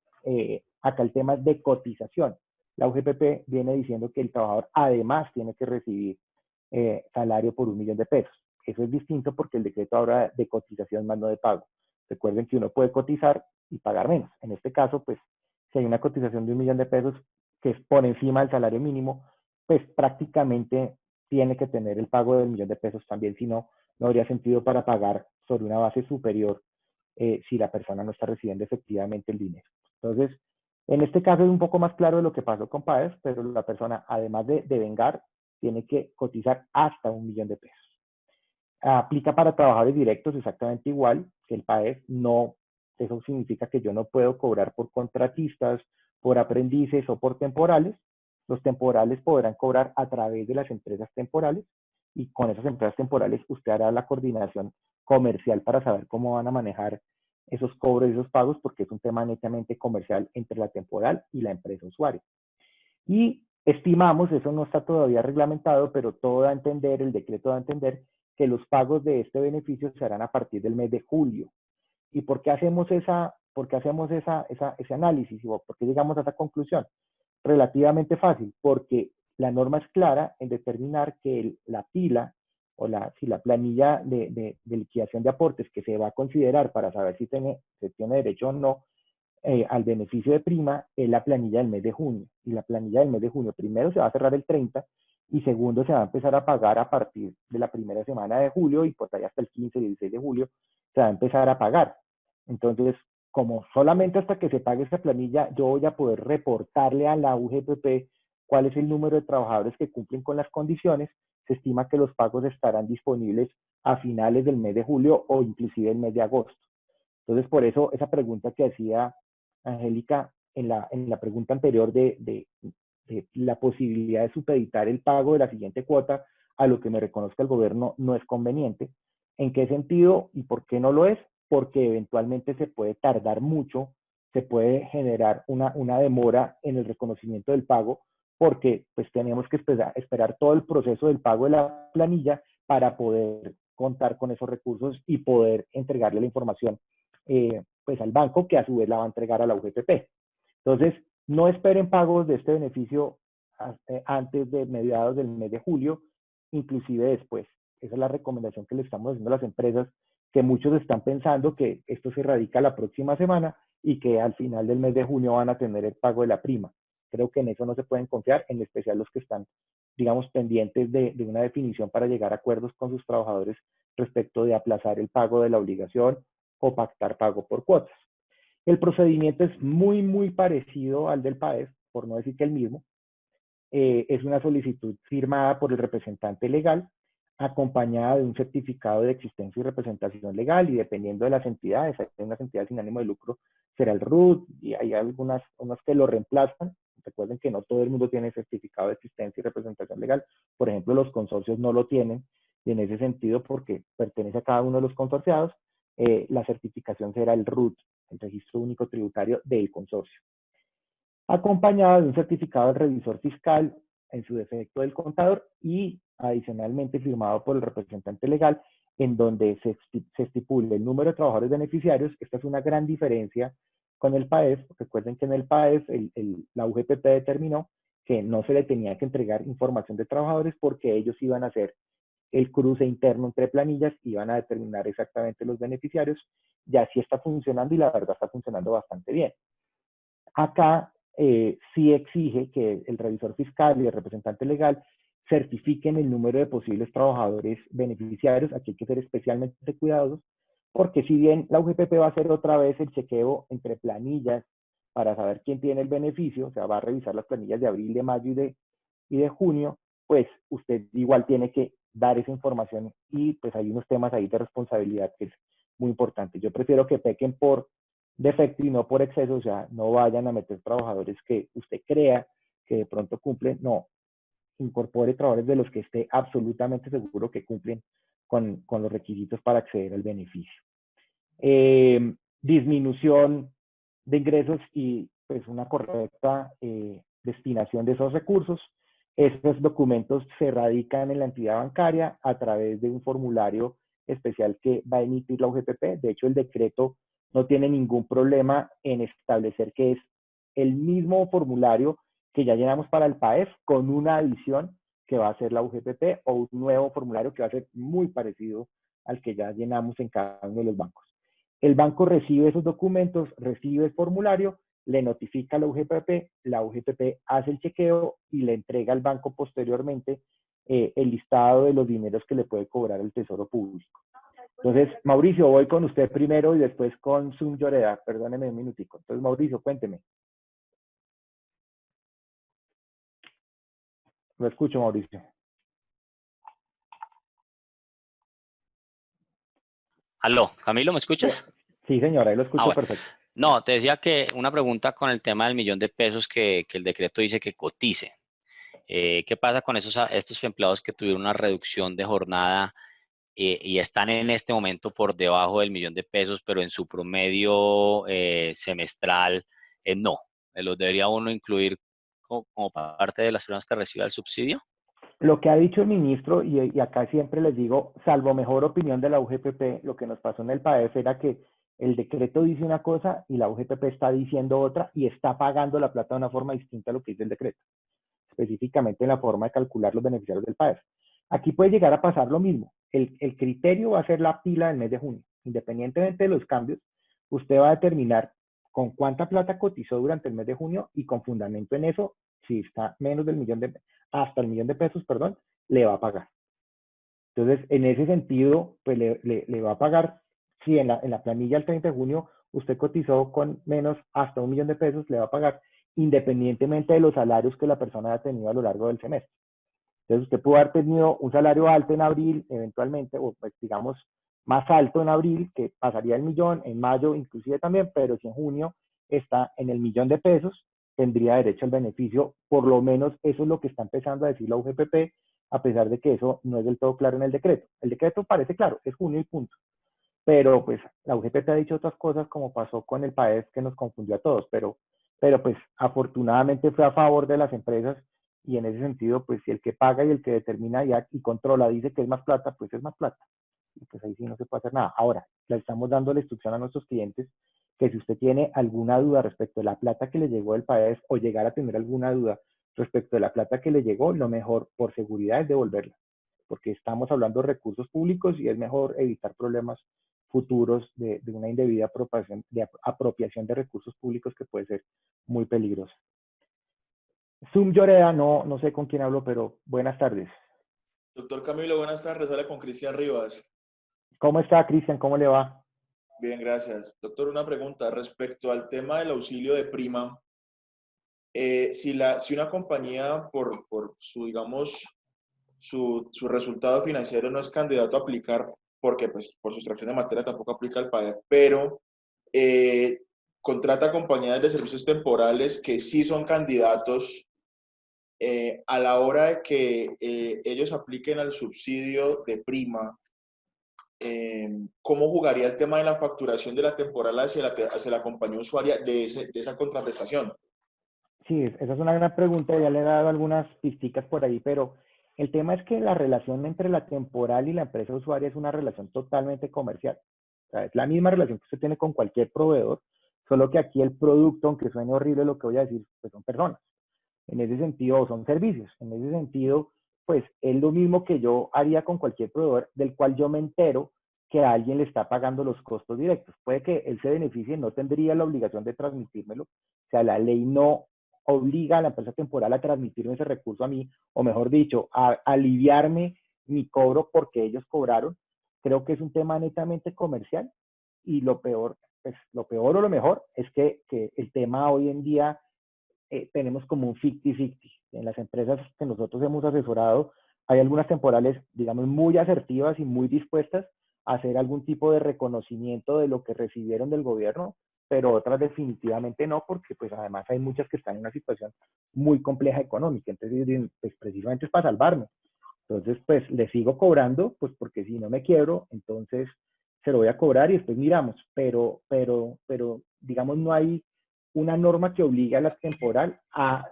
Speaker 1: acá el tema es de cotización. La UGPP viene diciendo que el trabajador además tiene que recibir salario por 1 millón de pesos. Eso es distinto porque el decreto habla de cotización más no de pago. Recuerden que uno puede cotizar y pagar menos. En este caso, pues, si hay una cotización de 1 millón de pesos que es por encima del salario mínimo, pues prácticamente tiene que tener el pago del 1 millón de pesos también, si no, no habría sentido para pagar sobre una base superior si la persona no está recibiendo efectivamente el dinero. Entonces, en este caso es un poco más claro de lo que pasó con PAES, pero la persona, además de vengar, tiene que cotizar hasta 1 millón de pesos. Aplica para trabajadores directos exactamente igual que el PAES. No, eso significa que yo no puedo cobrar por contratistas, por aprendices o por temporales. Los temporales podrán cobrar a través de las empresas temporales y con esas empresas temporales usted hará la coordinación comercial para saber cómo van a manejar esos cobros y esos pagos, porque es un tema netamente comercial entre la temporal y la empresa usuaria. Y estimamos, eso no está todavía reglamentado, pero todo da a entender, el decreto da a entender que los pagos de este beneficio se harán a partir del mes de julio. ¿Y por qué hacemos ese análisis? ¿Por qué llegamos a esa conclusión? Relativamente fácil, porque la norma es clara en determinar que la pila o la planilla de liquidación de aportes que se va a considerar para saber si se tiene derecho o no al beneficio de prima es la planilla del mes de junio. Y la planilla del mes de junio primero se va a cerrar el 30 y segundo se va a empezar a pagar a partir de la primera semana de julio y pues ahí hasta el 15 y 16 de julio se va a empezar a pagar. Entonces, como solamente hasta que se pague esta planilla, yo voy a poder reportarle a la UGPP cuál es el número de trabajadores que cumplen con las condiciones, se estima que los pagos estarán disponibles a finales del mes de julio o inclusive el mes de agosto. Entonces, por eso esa pregunta que hacía Angélica en la pregunta anterior de la posibilidad de supeditar el pago de la siguiente cuota a lo que me reconozca el gobierno no es conveniente. ¿En qué sentido y por qué no lo es? Porque eventualmente se puede tardar mucho, se puede generar una demora en el reconocimiento del pago, porque pues tenemos que esperar todo el proceso del pago de la planilla para poder contar con esos recursos y poder entregarle la información pues al banco, que a su vez la va a entregar a la UGPP. Entonces, no esperen pagos de este beneficio antes de mediados del mes de julio, inclusive después. Esa es la recomendación que le estamos haciendo a las empresas, que muchos están pensando que esto se radica la próxima semana y que al final del mes de junio van a tener el pago de la prima. Creo que en eso no se pueden confiar, en especial los que están, digamos, pendientes de una definición para llegar a acuerdos con sus trabajadores respecto de aplazar el pago de la obligación o pactar pago por cuotas. El procedimiento es muy, muy parecido al del PAEF, por no decir que el mismo. Es una solicitud firmada por el representante legal, acompañada de un certificado de existencia y representación legal, y dependiendo de las entidades, hay unas entidades sin ánimo de lucro, será el RUT, y hay unas que lo reemplazan, Recuerden que no todo el mundo tiene certificado de existencia y representación legal. Por ejemplo, los consorcios no lo tienen, y en ese sentido, porque pertenece a cada uno de los consorciados, la certificación será el RUT, el Registro Único Tributario del consorcio, acompañado de un certificado del revisor fiscal, en su defecto del contador, y adicionalmente firmado por el representante legal, en donde se estipule el número de trabajadores beneficiarios. Esta es una gran diferencia con el PAEF. Recuerden que en el PAEF la UGPP determinó que no se le tenía que entregar información de trabajadores porque ellos iban a hacer el cruce interno entre planillas, iban a determinar exactamente los beneficiarios. Ya sí está funcionando, y la verdad está funcionando bastante bien. Acá sí exige que el revisor fiscal y el representante legal certifiquen el número de posibles trabajadores beneficiarios. Aquí hay que ser especialmente cuidadosos, porque si bien la UGPP va a hacer otra vez el chequeo entre planillas para saber quién tiene el beneficio, o sea, va a revisar las planillas de abril, de mayo y de junio, pues usted igual tiene que dar esa información, y pues hay unos temas ahí de responsabilidad que es muy importante. Yo prefiero que pequen por defecto y no por exceso, o sea, no vayan a meter trabajadores que usted crea que de pronto cumplen, no, incorpore trabajadores de los que esté absolutamente seguro que cumplen con los requisitos para acceder al beneficio. Disminución de ingresos y pues una correcta destinación de esos recursos. Esos documentos se radican en la entidad bancaria a través de un formulario especial que va a emitir la UGPP. De hecho, el decreto no tiene ningún problema en establecer que es el mismo formulario que ya llenamos para el PAEF, con una adición que va a ser la UGPP, o un nuevo formulario que va a ser muy parecido al que ya llenamos en cada uno de los bancos. El banco recibe esos documentos, recibe el formulario, le notifica a la UGPP hace el chequeo y le entrega al banco posteriormente el listado de los dineros que le puede cobrar el Tesoro Público. Entonces, Mauricio, voy con usted primero y después con Zoom Lloreda. Perdóneme un minutico. Entonces, Mauricio, cuénteme. Lo escucho, Mauricio.
Speaker 5: Aló, Camilo, ¿me escuchas?
Speaker 1: Sí, señora, ahí lo escucho
Speaker 5: Bueno.
Speaker 1: perfecto.
Speaker 5: No, te decía que una pregunta con el tema del $1.000.000 que el decreto dice que cotice. ¿Qué pasa con estos empleados que tuvieron una reducción de jornada y están en este momento por debajo del $1.000.000, pero en su promedio semestral no? ¿Los debería uno incluir como parte de las personas que reciban el subsidio?
Speaker 1: Lo que ha dicho el ministro, y acá siempre les digo, salvo mejor opinión de la UGPP, lo que nos pasó en el PAEF era que el decreto dice una cosa y la UGPP está diciendo otra, y está pagando la plata de una forma distinta a lo que dice el decreto, específicamente en la forma de calcular los beneficiarios del PAEF. Aquí puede llegar a pasar lo mismo. El criterio va a ser la pila del mes de junio. Independientemente de los cambios, usted va a determinar con cuánta plata cotizó durante el mes de junio, y con fundamento en eso, si está menos del hasta el $1.000.000, perdón, le va a pagar. Entonces, en ese sentido, pues le va a pagar. Si en la planilla el 30 de junio usted cotizó con menos hasta $1.000.000, le va a pagar independientemente de los salarios que la persona haya tenido a lo largo del semestre. Entonces, usted pudo haber tenido un salario alto en abril, eventualmente, o pues digamos más alto en abril, que pasaría el millón, en mayo inclusive también, pero si en junio está en el $1.000.000, tendría derecho al beneficio. Por lo menos eso es lo que está empezando a decir la UGPP, a pesar de que eso no es del todo claro en el decreto. El decreto parece claro, es junio y punto. Pero pues la UGPP ha dicho otras cosas, como pasó con el PAEF, que nos confundió a todos, pero pues afortunadamente fue a favor de las empresas, y en ese sentido, pues si el que paga y el que determina y controla dice que es más plata, pues es más plata. Y pues ahí sí no se puede hacer nada. Ahora, le estamos dando la instrucción a nuestros clientes que si usted tiene alguna duda respecto de la plata que le llegó del PAEF, o llegar a tener alguna duda respecto de la plata que le llegó, lo mejor por seguridad es devolverla, porque estamos hablando de recursos públicos y es mejor evitar problemas futuros de una indebida apropiación de recursos públicos, que puede ser muy peligrosa. Zoom Lloreda, no sé con quién hablo, pero buenas tardes.
Speaker 6: Doctor Camilo, buenas tardes. Habla con Cristian Rivas.
Speaker 1: ¿Cómo está, Cristian? ¿Cómo le va?
Speaker 6: Bien, gracias. Doctor, una pregunta respecto al tema del auxilio de prima. Si una compañía por su, digamos, su resultado financiero no es candidato a aplicar, porque pues por sustracción de materia tampoco aplica el PAEF, pero contrata compañías de servicios temporales que sí son candidatos, a la hora de que ellos apliquen al subsidio de prima, ¿cómo jugaría el tema de la facturación de la temporal hacia la compañía usuaria de esa contraprestación?
Speaker 1: Sí, esa es una gran pregunta, ya le he dado algunas pisticas por ahí, pero el tema es que la relación entre la temporal y la empresa usuaria es una relación totalmente comercial. O sea, es la misma relación que usted tiene con cualquier proveedor, solo que aquí el producto, aunque suene horrible lo que voy a decir, pues son personas. En ese sentido, son servicios. En ese sentido, pues es lo mismo que yo haría con cualquier proveedor del cual yo me entero que a alguien le está pagando los costos directos. Puede que él se beneficie, no tendría la obligación de transmitírmelo. O sea, la ley no obliga a la empresa temporal a transmitirme ese recurso a mí, o mejor dicho, a aliviarme mi cobro porque ellos cobraron. Creo que es un tema netamente comercial y lo peor, pues lo peor o lo mejor es que el tema hoy en día tenemos como un 50-50. En las empresas que nosotros hemos asesorado, hay algunas temporales, digamos, muy asertivas y muy dispuestas a hacer algún tipo de reconocimiento de lo que recibieron del gobierno, pero otras definitivamente no, porque pues además hay muchas que están en una situación muy compleja económica. Entonces, pues precisamente es para salvarme. Entonces, pues le sigo cobrando, pues porque si no me quiebro, entonces se lo voy a cobrar y después miramos. Pero digamos, no hay una norma que obligue a la temporal a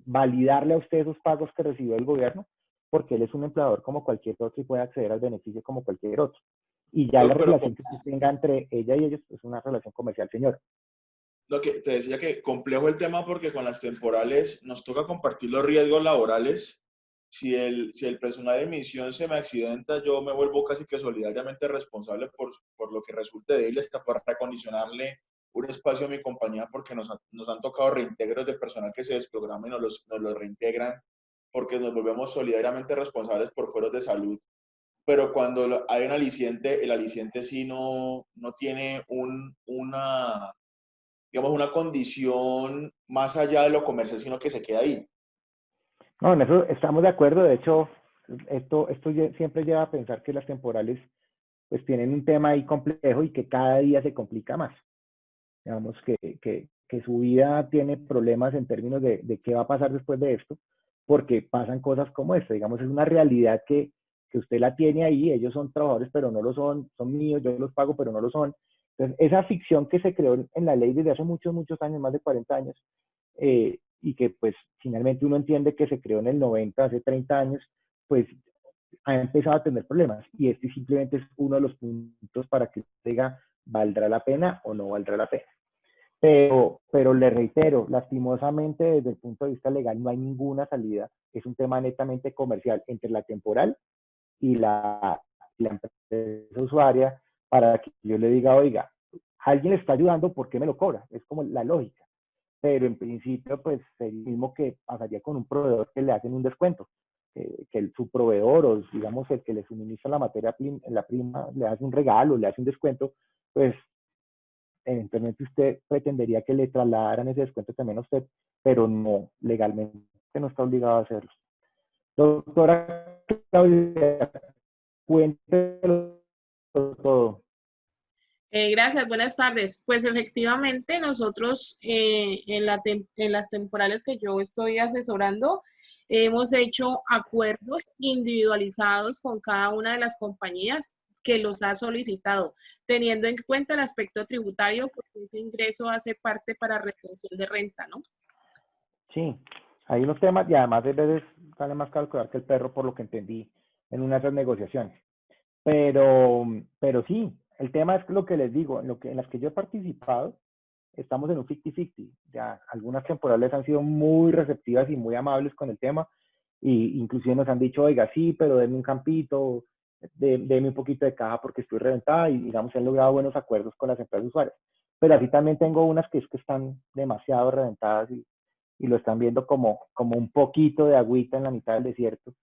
Speaker 1: validarle a usted esos pagos que recibió el gobierno, porque él es un empleador como cualquier otro y puede acceder al beneficio como cualquier otro. Y ya la relación que usted tenga entre ella y ellos es una relación comercial, señor.
Speaker 6: Lo que te decía, que complejo el tema porque con las temporales nos toca compartir los riesgos laborales. Si el personal de misión se me accidenta, yo me vuelvo casi que solidariamente responsable por lo que resulte de él, hasta por recondicionarle un espacio a mi compañía, porque nos han tocado reintegros de personal que se desprograma y nos los reintegran, porque nos volvemos solidariamente responsables por fueros de salud. Pero cuando hay un aliciente, el aliciente sí no tiene digamos, una condición más allá de lo comercial, sino que se queda ahí.
Speaker 1: No, en eso estamos de acuerdo. De hecho, esto siempre lleva a pensar que las temporales pues tienen un tema ahí complejo y que cada día se complica más. Digamos que su vida tiene problemas en términos de qué va a pasar después de esto, porque pasan cosas como esta. Digamos, es una realidad que usted la tiene ahí, ellos son trabajadores, pero no lo son míos, yo los pago, pero no lo son. Entonces, esa ficción que se creó en la ley desde hace muchos, muchos años, más de 40 años, y que pues finalmente uno entiende que se creó en el 90, hace 30 años, pues ha empezado a tener problemas. Y este simplemente es uno de los puntos para que usted diga, ¿valdrá la pena o no valdrá la pena? Pero le reitero, lastimosamente desde el punto de vista legal no hay ninguna salida. Es un tema netamente comercial entre la temporal y la empresa usuaria para que yo le diga, oiga, alguien le está ayudando, ¿por qué me lo cobra? Es como la lógica. Pero en principio, pues, es el mismo que pasaría con un proveedor que le hacen un descuento. Que su proveedor o, digamos, el que le suministra la materia, la prima, le hace un regalo, le hace un descuento, pues, eventualmente usted pretendería que le trasladaran ese descuento también a usted, pero no, legalmente no está obligado a hacerlo. Doctora Claudia, cuéntelo todo.
Speaker 3: Gracias, buenas tardes. Pues efectivamente nosotros en las temporales que yo estoy asesorando hemos hecho acuerdos individualizados con cada una de las compañías que los ha solicitado, teniendo en cuenta el aspecto tributario, porque ese ingreso hace parte para retención de renta, ¿no?
Speaker 1: Sí, hay unos temas y además a veces sale más calcular que el perro por lo que entendí en una de esas negociaciones. Pero sí, el tema es lo que les digo, en las que yo he participado, estamos en un 50-50. Ya algunas temporales han sido muy receptivas y muy amables con el tema, y inclusive nos han dicho, oiga, sí, pero denme un campito, denme un poquito de caja porque estoy reventada, y digamos, han logrado buenos acuerdos con las empresas usuarias. Pero así también tengo unas que es que están demasiado reventadas y lo están viendo como un poquito de agüita en la mitad del desierto.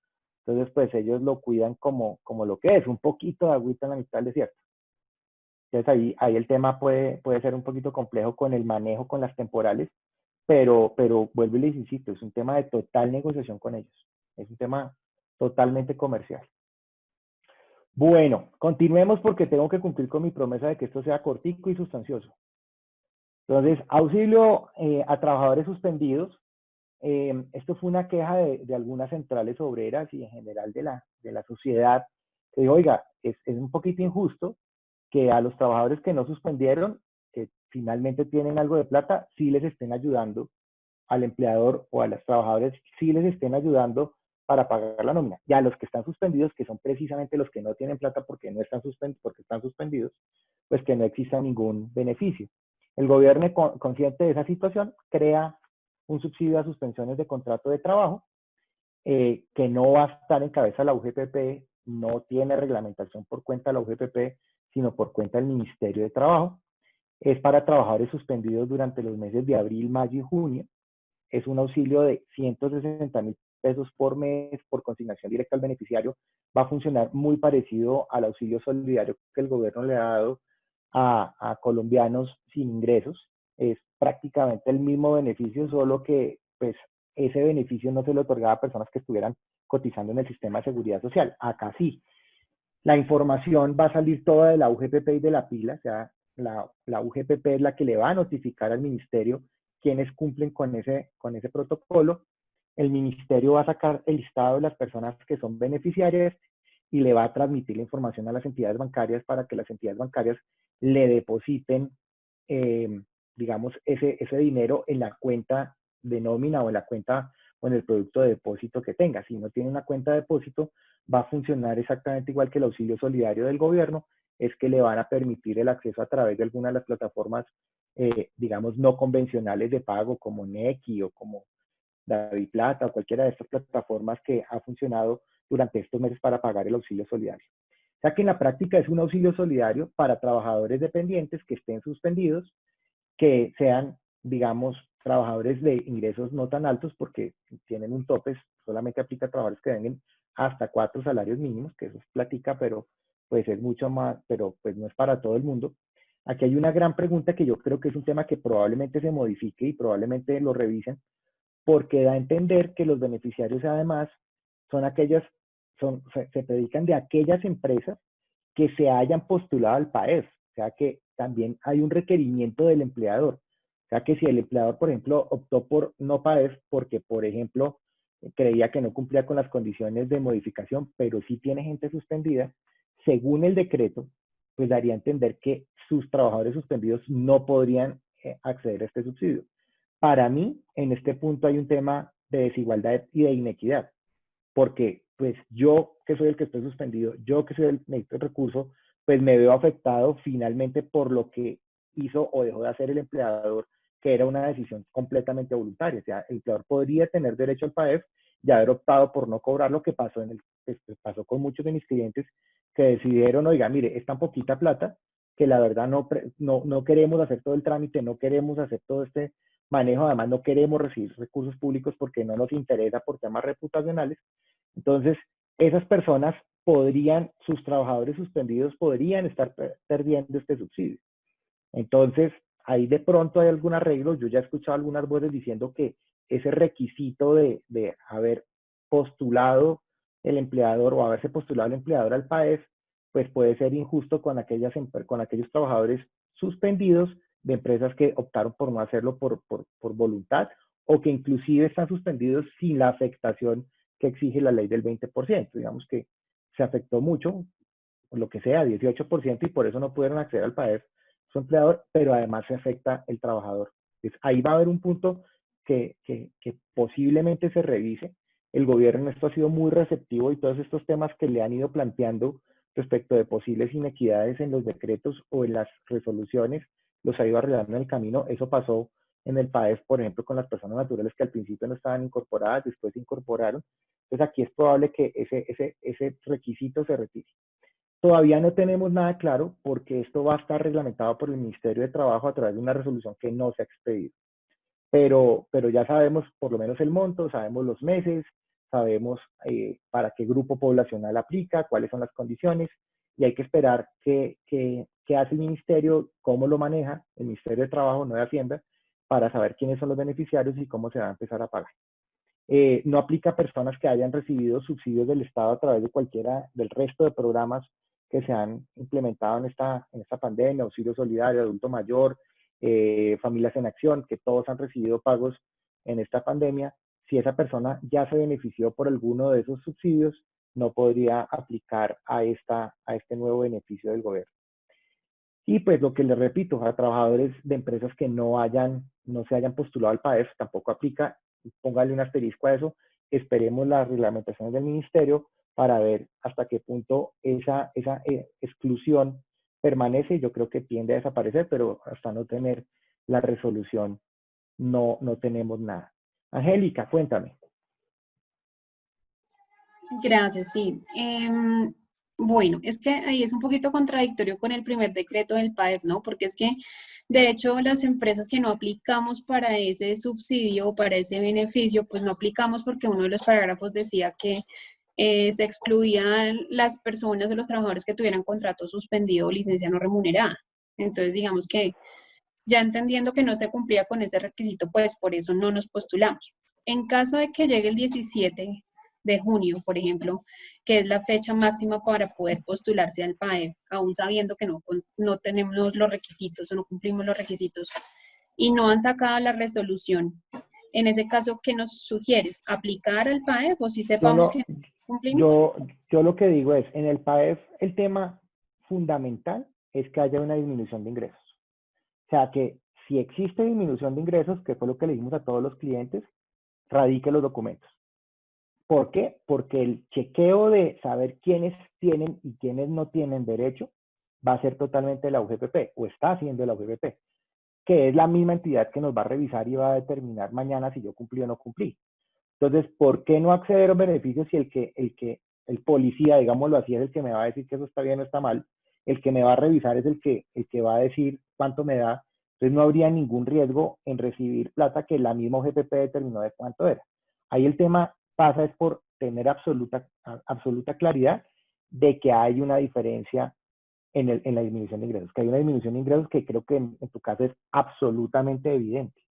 Speaker 1: Entonces, pues ellos lo cuidan como lo que es, un poquito de agüita en la mitad del desierto. Entonces ahí el tema puede ser un poquito complejo con el manejo con las temporales, pero vuelvo y les insisto, es un tema de total negociación con ellos. Es un tema totalmente comercial. Bueno, continuemos porque tengo que cumplir con mi promesa de que esto sea cortico y sustancioso. Entonces, auxilio a trabajadores suspendidos. Esto fue una queja de algunas centrales obreras y en general de la sociedad, que dijo, oiga, es un poquito injusto que a los trabajadores que no suspendieron, que finalmente tienen algo de plata, sí les estén ayudando al empleador o a los trabajadores, sí les estén ayudando para pagar la nómina. Y a los que están suspendidos, que son precisamente los que no tienen plata porque están suspendidos, pues que no exista ningún beneficio. El gobierno, consciente de esa situación, crea un subsidio a suspensiones de contrato de trabajo, que no va a estar en cabeza de la UGPP, no tiene reglamentación por cuenta de la UGPP, sino por cuenta del Ministerio de Trabajo. Es para trabajadores suspendidos durante los meses de abril, mayo y junio. Es un auxilio de 160.000 pesos por mes por consignación directa al beneficiario. Va a funcionar muy parecido al auxilio solidario que el gobierno le ha dado a colombianos sin ingresos. Es prácticamente el mismo beneficio, solo que pues ese beneficio no se le otorgaba a personas que estuvieran cotizando en el sistema de seguridad social. Acá sí. La información va a salir toda de la UGPP y de la pila, o sea, la UGPP es la que le va a notificar al ministerio quienes cumplen con ese protocolo. El ministerio va a sacar el listado de las personas que son beneficiarias y le va a transmitir la información a las entidades bancarias para que las entidades bancarias le depositen, digamos, ese dinero en la cuenta de nómina o en la cuenta o en el producto de depósito que tenga. Si no tiene una cuenta de depósito, va a funcionar exactamente igual que el auxilio solidario del gobierno, es que le van a permitir el acceso a través de alguna de las plataformas, digamos, no convencionales de pago, como Nequi o como DaviPlata o cualquiera de estas plataformas que ha funcionado durante estos meses para pagar el auxilio solidario. O sea que en la práctica es un auxilio solidario para trabajadores dependientes que estén suspendidos, que sean, digamos, trabajadores de ingresos no tan altos porque tienen un tope, solamente aplica a trabajadores que vengan hasta 4 salarios mínimos, que eso es platica, pero pues es mucho más, pero pues no es para todo el mundo. Aquí hay una gran pregunta que yo creo que es un tema que probablemente se modifique y probablemente lo revisen, porque da a entender que los beneficiarios además son aquellas, se dedican de aquellas empresas que se hayan postulado al PAES, o sea que también hay un requerimiento del empleador. O sea que si el empleador, por ejemplo, optó por no PAES porque, por ejemplo, creía que no cumplía con las condiciones de modificación, pero sí tiene gente suspendida, según el decreto, pues daría a entender que sus trabajadores suspendidos no podrían acceder a este subsidio. Para mí, en este punto hay un tema de desigualdad y de inequidad, porque pues yo que soy el que estoy suspendido, yo que soy el necesito el recurso, pues me veo afectado finalmente por lo que hizo o dejó de hacer el empleador, que era una decisión completamente voluntaria. O sea, el empleador podría tener derecho al PAEF y haber optado por no cobrar, lo que pasó, pasó con muchos de mis clientes que decidieron, oiga, mire, es tan poquita plata que la verdad no queremos hacer todo el trámite, no queremos hacer todo este manejo, además no queremos recibir recursos públicos porque no nos interesa por temas reputacionales. Entonces, esas personas sus trabajadores suspendidos podrían estar perdiendo este subsidio. Entonces, ahí de pronto hay algún arreglo. Yo ya he escuchado algunas voces diciendo que ese requisito de haber postulado el empleador o haberse postulado el empleador al PAES, pues puede ser injusto con aquellos trabajadores suspendidos de empresas que optaron por no hacerlo por voluntad o que inclusive están suspendidos sin la afectación que exige la ley del 20%. Digamos que se afectó mucho, lo que sea, 18%, y por eso no pudieron acceder al PAEF su empleador, pero además se afecta el trabajador. Entonces, ahí va a haber un punto que posiblemente se revise. El gobierno en esto ha sido muy receptivo y todos estos temas que le han ido planteando respecto de posibles inequidades en los decretos o en las resoluciones, los ha ido arreglando en el camino. Eso pasó en el PAEF, por ejemplo, con las personas naturales que al principio no estaban incorporadas, después se incorporaron. Entonces aquí es probable que ese requisito se retire. Todavía no tenemos nada claro porque esto va a estar reglamentado por el Ministerio de Trabajo a través de una resolución que no se ha expedido. Pero ya sabemos por lo menos el monto, sabemos los meses, sabemos para qué grupo poblacional aplica, cuáles son las condiciones, y hay que esperar qué hace el Ministerio, cómo lo maneja el Ministerio de Trabajo, no de Hacienda, para saber quiénes son los beneficiarios y cómo se va a empezar a pagar. No aplica a personas que hayan recibido subsidios del Estado a través de cualquiera del resto de programas que se han implementado en esta pandemia, auxilio solidario, adulto mayor, Familias en Acción, que todos han recibido pagos en esta pandemia. Si esa persona ya se benefició por alguno de esos subsidios, no podría aplicar a este nuevo beneficio del gobierno. Y pues lo que les repito, a trabajadores de empresas que no se hayan postulado al PAEF, tampoco aplica. Póngale un asterisco a eso. Esperemos las reglamentaciones del ministerio para ver hasta qué punto esa exclusión permanece. Yo creo que tiende a desaparecer, pero hasta no tener la resolución no tenemos nada. Angélica, cuéntame.
Speaker 4: Gracias, sí. Bueno, es que ahí es un poquito contradictorio con el primer decreto del PAEF, ¿no? Porque es que, de hecho, las empresas que no aplicamos para ese subsidio o para ese beneficio, pues no aplicamos porque uno de los parágrafos decía que se excluían las personas o los trabajadores que tuvieran contrato suspendido o licencia no remunerada. Entonces, digamos que ya entendiendo que no se cumplía con ese requisito, pues por eso no nos postulamos. En caso de que llegue el 17 de junio, por ejemplo, que es la fecha máxima para poder postularse al PAEF, aún sabiendo que no tenemos los requisitos o no cumplimos los requisitos y no han sacado la resolución. En ese caso, ¿qué nos sugieres? ¿Aplicar al PAEF o si sepamos que cumplimos?
Speaker 1: Yo lo que digo es, en el PAEF el tema fundamental es que haya una disminución de ingresos. O sea, que si existe disminución de ingresos, que fue lo que le dimos a todos los clientes, radique los documentos. ¿Por qué? Porque el chequeo de saber quiénes tienen y quiénes no tienen derecho va a ser totalmente la UGPP, o está haciendo la UGPP, que es la misma entidad que nos va a revisar y va a determinar mañana si yo cumplí o no cumplí. Entonces, ¿por qué no acceder a un beneficio si el policía, digámoslo así, es el que me va a decir que eso está bien o está mal? El que me va a revisar es el que va a decir cuánto me da. Entonces, no habría ningún riesgo en recibir plata que la misma UGPP determinó de cuánto era. Ahí el tema pasa es por tener absoluta claridad de que hay una diferencia en la disminución de ingresos, que hay una disminución de ingresos que creo que en tu caso es absolutamente evidente,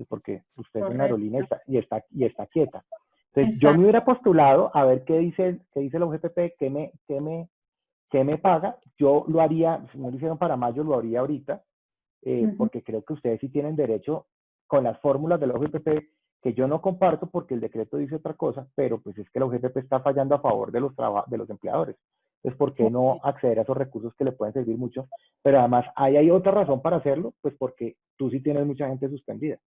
Speaker 1: porque usted es una aerolínea y está quieta. Entonces, yo me hubiera postulado a ver qué dice la UGPP, qué me paga. Yo lo haría, si no lo hicieron para mayo, lo haría ahorita, porque creo que ustedes sí tienen derecho con las fórmulas de la UGPP, que yo no comparto porque el decreto dice otra cosa, pero pues es que la UGPP está fallando a favor de los empleadores. Entonces, ¿por qué no acceder a esos recursos que le pueden servir mucho? Pero además, ahí hay otra razón para hacerlo, pues porque tú sí tienes mucha gente suspendida.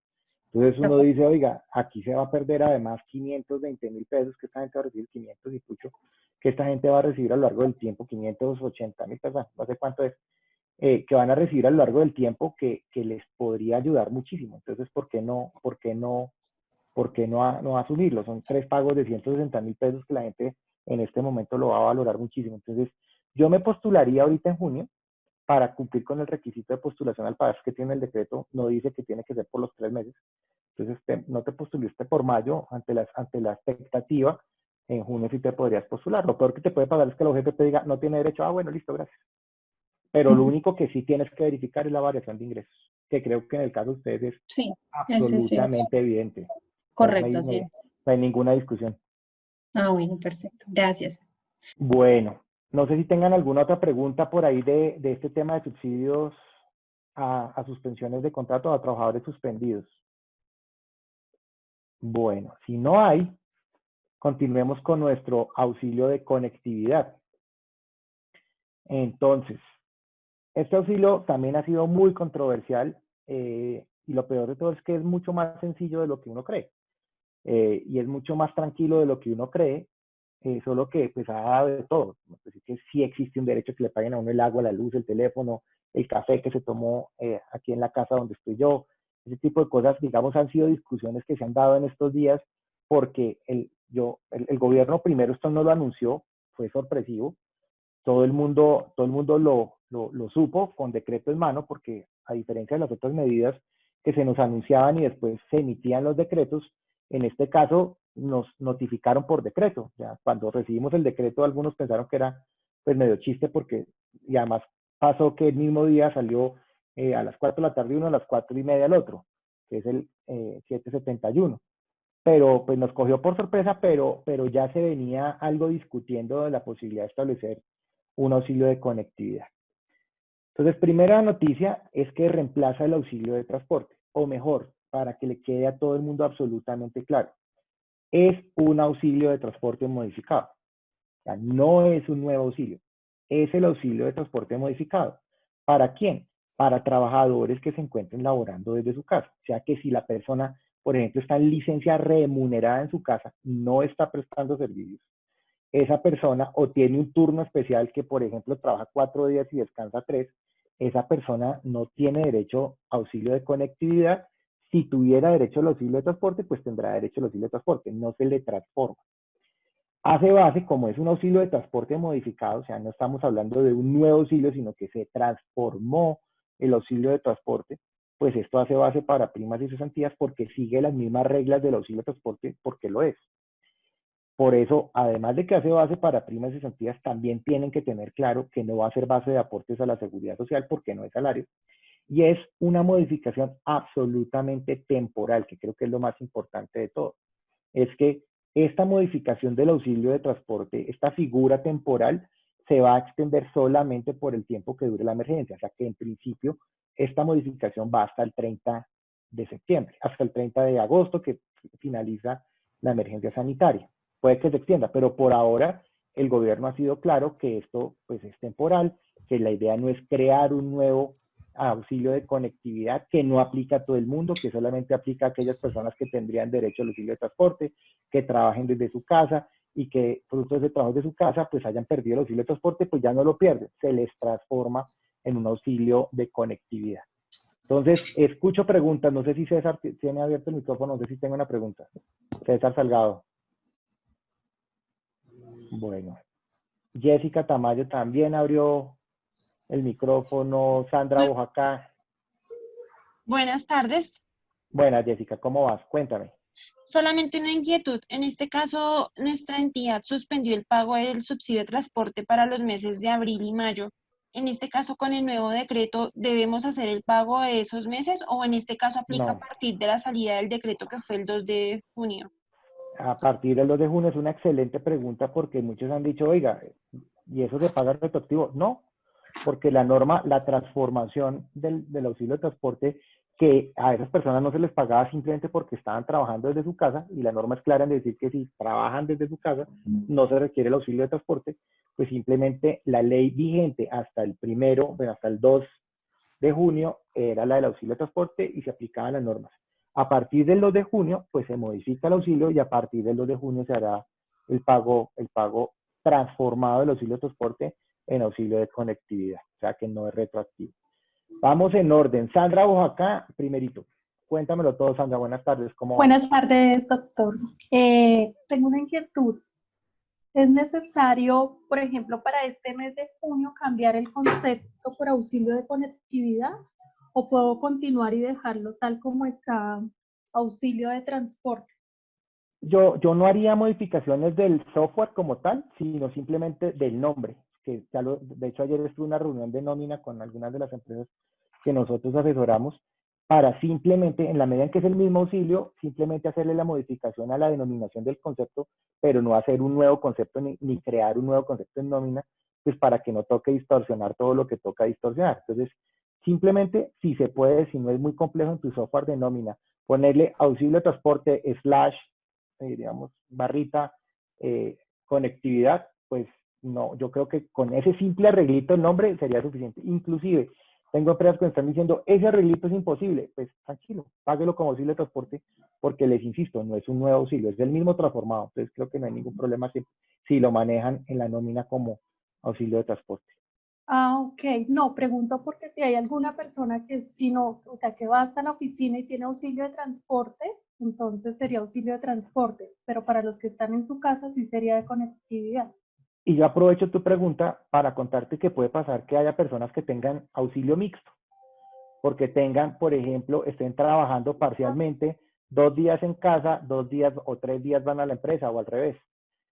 Speaker 1: Entonces uno dice, oiga, aquí se va a perder además 520,000 pesos, que esta gente va a recibir 500 y pucho, que esta gente va a recibir a lo largo del tiempo 580,000 pesos, no sé cuánto es, que van a recibir a lo largo del tiempo que les podría ayudar muchísimo. Entonces, ¿por qué no asumirlo? Son 3 pagos de 160,000 pesos que la gente en este momento lo va a valorar muchísimo. Entonces, yo me postularía ahorita en junio para cumplir con el requisito de postulación al PAEF que tiene el decreto. No dice que tiene que ser por los 3 meses. Entonces, no te postulaste por mayo ante la expectativa. En junio sí te podrías postular. Lo peor que te puede pasar es que la UGPP te diga, no tiene derecho. Ah, bueno, listo, gracias. Pero lo único que sí tienes que verificar es la variación de ingresos, que creo que en el caso de ustedes es absolutamente evidente.
Speaker 4: Correcto,
Speaker 1: No hay ninguna discusión.
Speaker 4: Ah, bueno, perfecto. Gracias.
Speaker 1: Bueno, no sé si tengan alguna otra pregunta por ahí de este tema de subsidios a suspensiones de contrato a trabajadores suspendidos. Bueno, si no hay, continuemos con nuestro auxilio de conectividad. Entonces, este auxilio también ha sido muy controversial y lo peor de todo es que es mucho más sencillo de lo que uno cree y es mucho más tranquilo de lo que uno cree, solo que pues ha dado de todo. Así que sí existe un derecho que le paguen a uno el agua, la luz, el teléfono, el café que se tomó aquí en la casa donde estoy yo. Ese tipo de cosas, digamos, han sido discusiones que se han dado en estos días porque el gobierno primero esto no lo anunció, fue sorpresivo. Todo el mundo lo supo con decreto en mano, porque a diferencia de las otras medidas que se nos anunciaban y después se emitían los decretos, en este caso nos notificaron por decreto. Ya, cuando recibimos el decreto, algunos pensaron que era pues medio chiste, porque y además pasó que el mismo día salió a las 4 de la tarde uno, a las 4:30 el otro, que es el 771. Pero pues nos cogió por sorpresa, pero ya se venía algo discutiendo de la posibilidad de establecer un auxilio de conectividad. Entonces, primera noticia es que reemplaza el auxilio de transporte, o mejor, para que le quede a todo el mundo absolutamente claro, es un auxilio de transporte modificado. O sea, no es un nuevo auxilio, es el auxilio de transporte modificado. ¿Para quién? Para trabajadores que se encuentren laborando desde su casa. O sea que si la persona, por ejemplo, está en licencia remunerada en su casa, no está prestando servicios, esa persona o tiene un turno especial que, por ejemplo, trabaja 4 días y descansa 3, esa persona no tiene derecho a auxilio de conectividad. Si tuviera derecho al auxilio de transporte, pues tendrá derecho al auxilio de transporte, no se le transforma. Hace base, como es un auxilio de transporte modificado, o sea, no estamos hablando de un nuevo auxilio, sino que se transformó el auxilio de transporte, pues esto hace base para primas y cesantías porque sigue las mismas reglas del auxilio de transporte porque lo es. Por eso, además de que hace base para primas y cesantías, también tienen que tener claro que no va a ser base de aportes a la seguridad social porque no es salario. Y es una modificación absolutamente temporal, que creo que es lo más importante de todo. Es que esta modificación del auxilio de transporte, esta figura temporal, se va a extender solamente por el tiempo que dure la emergencia. O sea que en principio esta modificación va hasta el 30 de septiembre, hasta el 30 de agosto que finaliza la emergencia sanitaria. Puede que se extienda, pero por ahora el gobierno ha sido claro que esto pues es temporal, que la idea no es crear un nuevo auxilio de conectividad que no aplica a todo el mundo, que solamente aplica a aquellas personas que tendrían derecho al auxilio de transporte, que trabajen desde su casa y que fruto de ese trabajo de su casa pues hayan perdido el auxilio de transporte, pues ya no lo pierden, se les transforma en un auxilio de conectividad. Entonces, escucho preguntas, no sé si César tiene abierto el micrófono, no sé si tengo una pregunta. César Salgado. Bueno, Jessica Tamayo también abrió el micrófono. Sandra Oaxaca.
Speaker 7: Buenas tardes.
Speaker 1: Buenas, Jessica, ¿cómo vas? Cuéntame.
Speaker 7: Solamente una inquietud. En este caso, nuestra entidad suspendió el pago del subsidio de transporte para los meses de abril y mayo. En este caso, con el nuevo decreto, ¿debemos hacer el pago de esos meses o en este caso aplica a
Speaker 1: No,
Speaker 7: partir de la salida del decreto que fue el 2 de junio?
Speaker 1: a partir del 2 de junio es una excelente pregunta porque muchos han dicho, oiga, ¿y eso se paga retroactivo? No, porque la norma, la transformación del auxilio de transporte, que a esas personas no se les pagaba simplemente porque estaban trabajando desde su casa, y la norma es clara en decir que si trabajan desde su casa no se requiere el auxilio de transporte, pues simplemente la ley vigente hasta el primero, bueno, hasta el 2 de junio era la del auxilio de transporte y se aplicaban las normas. A partir del 2 de junio, pues se modifica el auxilio y a partir del 2 de junio se hará el pago transformado del auxilio de transporte en auxilio de conectividad, o sea que no es retroactivo. Vamos en orden. Sandra Oaxaca, primerito. Cuéntamelo todo, Sandra. Buenas tardes. ¿Cómo vas?
Speaker 8: Buenas tardes, doctor. Tengo una inquietud. ¿Es necesario, por ejemplo, para este mes de junio cambiar el concepto por auxilio de conectividad o puedo continuar y dejarlo tal como está, auxilio de transporte?
Speaker 1: Yo no haría modificaciones del software como tal, sino simplemente del nombre. Que ya de hecho, ayer estuve en una reunión de nómina con algunas de las empresas que nosotros asesoramos para simplemente, en la medida en que es el mismo auxilio, simplemente hacerle la modificación a la denominación del concepto, pero no hacer un nuevo concepto ni crear un nuevo concepto en nómina, pues para que no toque distorsionar todo lo que toca distorsionar. Entonces, simplemente, si se puede, si no es muy complejo en tu software de nómina, ponerle auxilio de transporte / digamos, barrita, conectividad, pues no, yo creo que con ese simple arreglito el nombre sería suficiente. Inclusive, tengo empresas que me están diciendo, ese arreglito es imposible. Pues tranquilo, páguelo como auxilio de transporte, porque les insisto, no es un nuevo auxilio, es el mismo transformado. Entonces creo que no hay ningún problema si lo manejan en la nómina como auxilio de transporte.
Speaker 8: Ah, ok. No, pregunto porque si hay alguna persona que si no, o sea, que va hasta la oficina y tiene auxilio de transporte, entonces sería auxilio de transporte, pero para los que están en su casa sí sería de conectividad.
Speaker 1: Y yo aprovecho tu pregunta para contarte que puede pasar que haya personas que tengan auxilio mixto, porque tengan, por ejemplo, estén trabajando parcialmente 2 días en casa, 2 días o 3 días van a la empresa o al revés.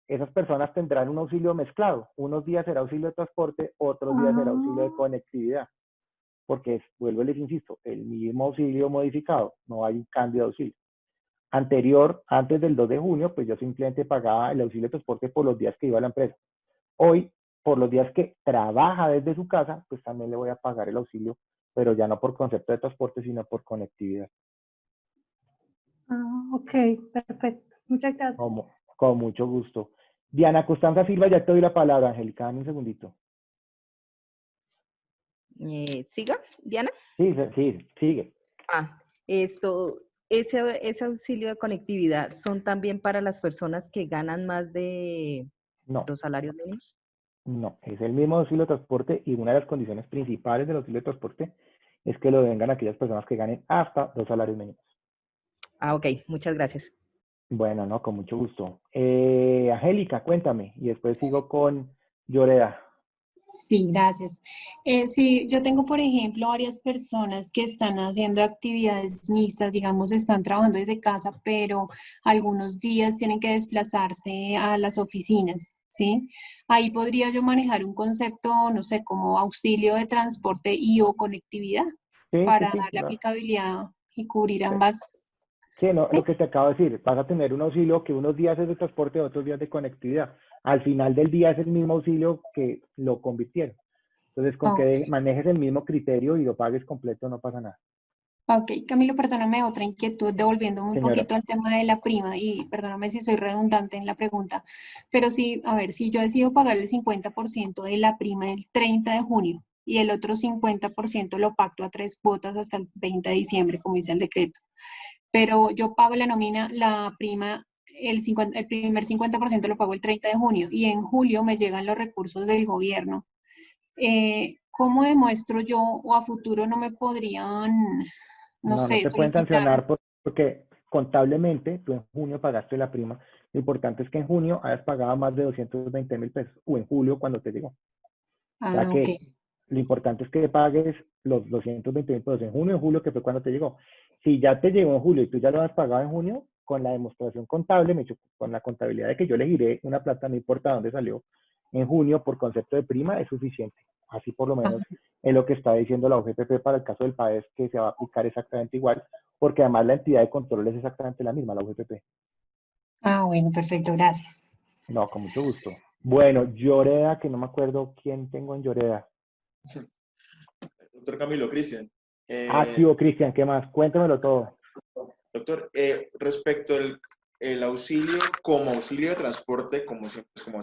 Speaker 1: Esas personas tendrán un auxilio mezclado. Unos días será auxilio de transporte, otros días será auxilio de conectividad. Porque, vuelvo y les insisto, el mismo auxilio modificado, no hay un cambio de auxilio. Antes del 2 de junio, pues yo simplemente pagaba el auxilio de transporte por los días que iba a la empresa. Hoy, por los días que trabaja desde su casa, pues también le voy a pagar el auxilio, pero ya no por concepto de transporte, sino por conectividad.
Speaker 8: Ah, ok, perfecto. Muchas gracias.
Speaker 1: Con mucho gusto. Diana Costanza Silva, ya te doy la palabra, Angélica, dame un segundito.
Speaker 2: ¿Siga, Diana?
Speaker 1: Sí, sigue.
Speaker 2: Ese auxilio de conectividad son también para las personas que ganan más de
Speaker 1: No,
Speaker 2: 2 salarios mínimos.
Speaker 1: no, es el mismo auxilio de transporte y una de las condiciones principales del auxilio de transporte es que lo vengan aquellas personas que ganen hasta 2 salarios mínimos.
Speaker 2: Ok, muchas gracias.
Speaker 1: Bueno, no, con mucho gusto. Angélica, cuéntame, y después sigo con Lloreda.
Speaker 4: Sí, gracias. Sí, yo tengo, por ejemplo, varias personas que están haciendo actividades mixtas, digamos, están trabajando desde casa, pero algunos días tienen que desplazarse a las oficinas, ¿sí? Ahí podría yo manejar un concepto, no sé, como auxilio de transporte y o conectividad
Speaker 1: Sí,
Speaker 4: para
Speaker 1: sí,
Speaker 4: darle
Speaker 1: no.
Speaker 4: aplicabilidad y cubrir
Speaker 1: Sí.
Speaker 4: ambas.
Speaker 1: Sí, no,
Speaker 4: ¿Sí?
Speaker 1: lo que te acabo de decir, vas a tener un auxilio que unos días es de transporte, otros días de conectividad. Al final del día es el mismo auxilio que lo convirtieron. Entonces, con
Speaker 4: Ok.
Speaker 1: que manejes el mismo criterio y lo pagues completo, no pasa nada.
Speaker 4: Ok, Camilo, perdóname otra inquietud, devolviéndome un
Speaker 1: Señora,
Speaker 4: poquito al tema de la prima y perdóname si soy redundante en la pregunta, pero sí, a ver, si yo decido pagar el 50% de la prima el 30 de junio y el otro 50% lo pacto a 3 cuotas hasta el 20 de diciembre, como dice el decreto, pero yo pago la nómina, la prima, el primer 50% lo pago el 30 de junio y en julio me llegan los recursos del gobierno. ¿Cómo demuestro yo o a futuro no me podrían, no
Speaker 1: no
Speaker 4: sé,
Speaker 1: te pueden
Speaker 4: solicitar?
Speaker 1: sancionar porque contablemente tú en junio pagaste la prima. Lo importante es que en junio hayas pagado más de 220.000 pesos o en julio cuando te llegó. O sea
Speaker 4: Ah, ok.
Speaker 1: que lo importante es que pagues los 220.000 pesos en junio y en julio, que fue cuando te llegó. Si ya te llegó en julio y tú ya lo has pagado en junio, con la demostración contable, con la contabilidad de que yo le giré una plata, no importa dónde salió, en junio por concepto de prima es suficiente. Así por lo menos es lo que está diciendo la OGPP para el caso del PAES, que se va a aplicar exactamente igual, porque además la entidad de control es exactamente la misma, la OGPP.
Speaker 4: Ah, bueno, perfecto, gracias.
Speaker 1: No, con mucho gusto. Bueno, Lloreda, que no me acuerdo quién tengo en Lloreda.
Speaker 6: Doctor Camilo, Cristian.
Speaker 1: Sí, Cristian, ¿qué más? Cuéntamelo todo.
Speaker 6: Doctor, respecto el auxilio como auxilio de transporte, como siempre, como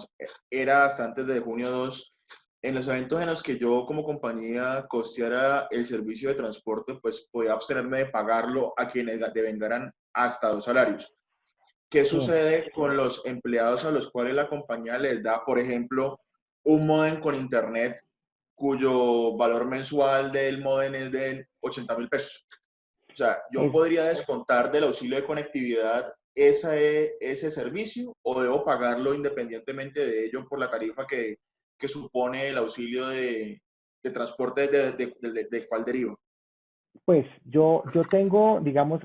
Speaker 6: era hasta antes de junio 2, en los eventos en los que yo como compañía costeara el servicio de transporte, pues podía abstenerme de pagarlo a quienes devengaran hasta 2 salarios. ¿Qué
Speaker 1: Sí.
Speaker 6: sucede con los empleados a los cuales la compañía les da, por ejemplo, un módem con internet cuyo valor mensual del módem es de 80.000 pesos? O sea, ¿yo podría descontar del auxilio de conectividad ese servicio o debo pagarlo independientemente de ello por la tarifa que supone el auxilio de transporte de cuál deriva?
Speaker 1: Pues yo tengo, digamos,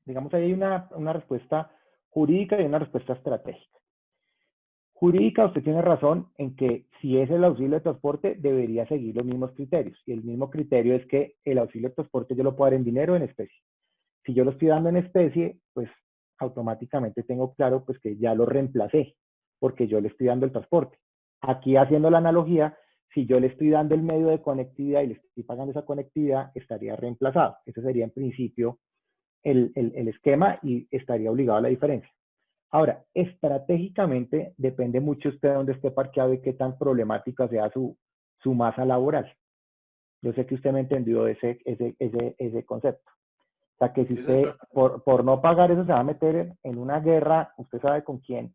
Speaker 1: digamos, ahí hay una respuesta jurídica y una respuesta estratégica. Jurídica, usted tiene razón en que si es el auxilio de transporte, debería seguir los mismos criterios. Y el mismo criterio es que el auxilio de transporte yo lo puedo dar en dinero o en especie. Si yo lo estoy dando en especie, pues automáticamente tengo claro pues que ya lo reemplacé, porque yo le estoy dando el transporte. Aquí haciendo la analogía, si yo le estoy dando el medio de conectividad y le estoy pagando esa conectividad, estaría reemplazado. Ese sería en principio el esquema y estaría obligado a la diferencia. Ahora, estratégicamente depende mucho usted de dónde esté parqueado y qué tan problemática sea su masa laboral. Yo sé que usted me entendió ese concepto. O sea, que si
Speaker 6: Sí,
Speaker 1: usted por no pagar eso se va a meter en una guerra, usted sabe con quién,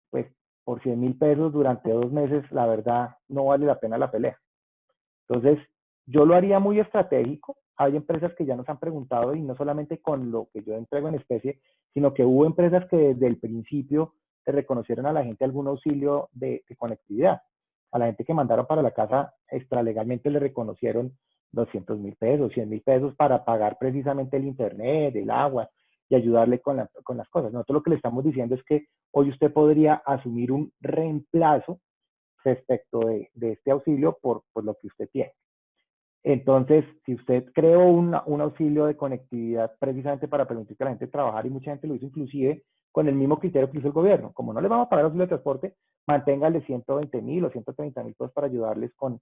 Speaker 1: pues por 100.000 pesos durante 2 meses, la verdad no vale la pena la pelea. Entonces, yo lo haría muy estratégico. Hay empresas que ya nos han preguntado y no solamente con lo que yo entrego en especie, sino que hubo empresas que desde el principio le reconocieron a la gente algún auxilio de conectividad. A la gente que mandaron para la casa extralegalmente le reconocieron 200.000 pesos, 100.000 pesos para pagar precisamente el internet, el agua y ayudarle con las cosas. Nosotros lo que le estamos diciendo es que hoy usted podría asumir un reemplazo respecto de este auxilio por lo que usted tiene. Entonces, si usted creó un auxilio de conectividad precisamente para permitir que la gente trabajara y mucha gente lo hizo inclusive con el mismo criterio que hizo el gobierno. Como no les vamos a pagar auxilio de transporte, manténganle 120.000 o 130.000 pesos para ayudarles con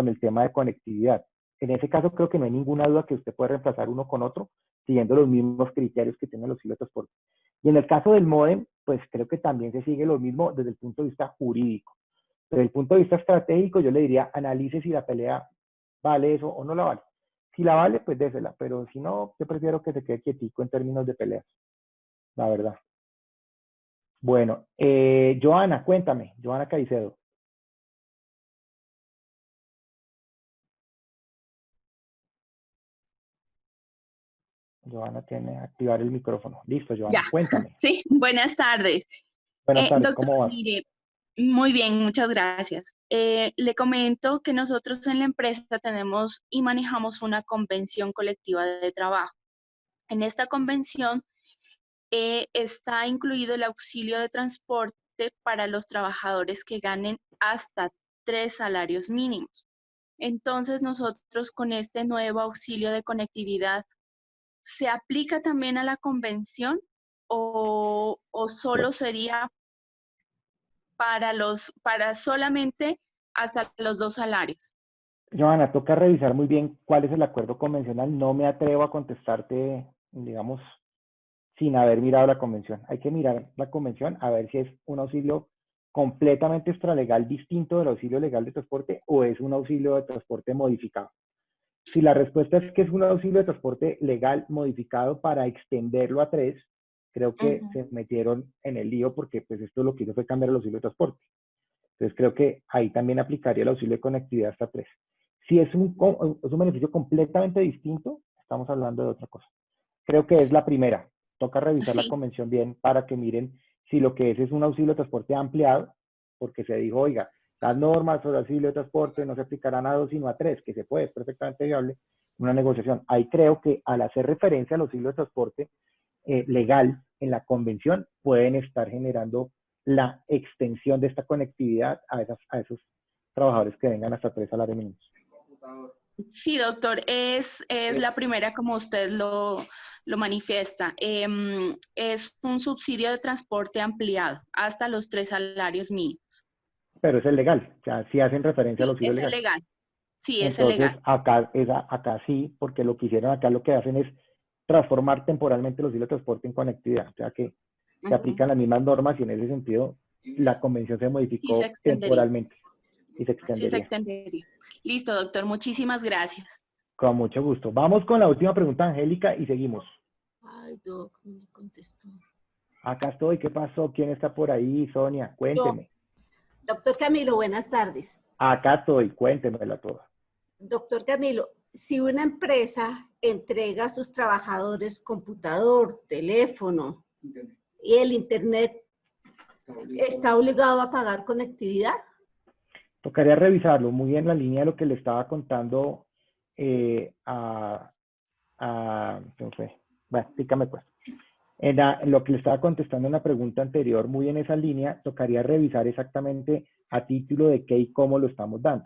Speaker 1: el tema de conectividad. En ese caso creo que no hay ninguna duda que usted puede reemplazar uno con otro, siguiendo los mismos criterios que tiene el auxilio de transporte. Y en el caso del módem, pues creo que también se sigue lo mismo desde el punto de vista jurídico. Desde el punto de vista estratégico, yo le diría, analice si la pelea vale eso o no la vale. Si la vale, pues désela, pero si no, yo prefiero que se quede quietico en términos de peleas, la verdad. Bueno, Joana, cuéntame, Joana Caicedo. Joana tiene que activar el micrófono. Listo, Joana,
Speaker 9: Ya.
Speaker 1: cuéntame.
Speaker 9: Sí, buenas tardes.
Speaker 1: Buenas tardes,
Speaker 9: Doctor,
Speaker 1: ¿cómo vas?
Speaker 9: mire, muy bien, muchas gracias. Le comento que nosotros en la empresa tenemos y manejamos una convención colectiva de trabajo. En esta convención está incluido el auxilio de transporte para los trabajadores que ganen hasta 3 salarios mínimos. Entonces, nosotros con este nuevo auxilio de conectividad, ¿se aplica también a la convención o solo sería para solamente hasta los 2 salarios?
Speaker 1: Joana, toca revisar muy bien cuál es el acuerdo convencional. No me atrevo a contestarte, digamos, sin haber mirado la convención. Hay que mirar la convención a ver si es un auxilio completamente extralegal distinto del auxilio legal de transporte o es un auxilio de transporte modificado. Si la respuesta es que es un auxilio de transporte legal modificado para extenderlo a 3, creo que se metieron en el lío porque pues esto lo que hizo fue cambiar el auxilio de transporte. Entonces creo que ahí también aplicaría el auxilio de conectividad hasta 3. Si es un beneficio completamente distinto, estamos hablando de otra cosa. Creo que es la primera. Toca revisar la convención bien para que miren si lo que es un auxilio de transporte ampliado, porque se dijo, oiga, las normas sobre auxilio de transporte no se aplicarán a 2 sino a 3, que se puede, es perfectamente viable, una negociación. Ahí creo que al hacer referencia al auxilio de transporte legal en la convención, pueden estar generando la extensión de esta conectividad a esos trabajadores que vengan hasta 3 salarios mínimos.
Speaker 9: Sí, doctor, es la primera como usted lo manifiesta. Es un subsidio de transporte ampliado hasta los 3 salarios mínimos.
Speaker 1: Pero es el legal, o sea, sí hacen referencia al auxilio
Speaker 9: Es
Speaker 1: legal.
Speaker 9: el legal. Sí, es
Speaker 1: Entonces,
Speaker 9: el legal.
Speaker 1: acá sí, porque lo que hicieron acá lo que hacen es transformar temporalmente el auxilio de transporte en conectividad, o sea que se aplican las mismas normas y en ese sentido la convención se modificó temporalmente y se extendería.
Speaker 9: Sí, se extendería. Listo, doctor, muchísimas gracias.
Speaker 1: Con mucho gusto. Vamos con la última pregunta, Angélica, y seguimos.
Speaker 10: Ay, doc, no me contestó.
Speaker 1: Acá estoy, ¿qué pasó? ¿Quién está por ahí? Sonia, cuénteme.
Speaker 10: Doctor Camilo, buenas tardes.
Speaker 1: Acá estoy, cuéntemela toda.
Speaker 10: Doctor Camilo, si una empresa entrega a sus trabajadores computador, teléfono y el internet, ¿está obligado a pagar conectividad?
Speaker 1: Tocaría revisarlo, muy en la línea de lo que le estaba contando no sé, bueno, explícame pues. En lo que le estaba contestando en la pregunta anterior, muy en esa línea, tocaría revisar exactamente a título de qué y cómo lo estamos dando.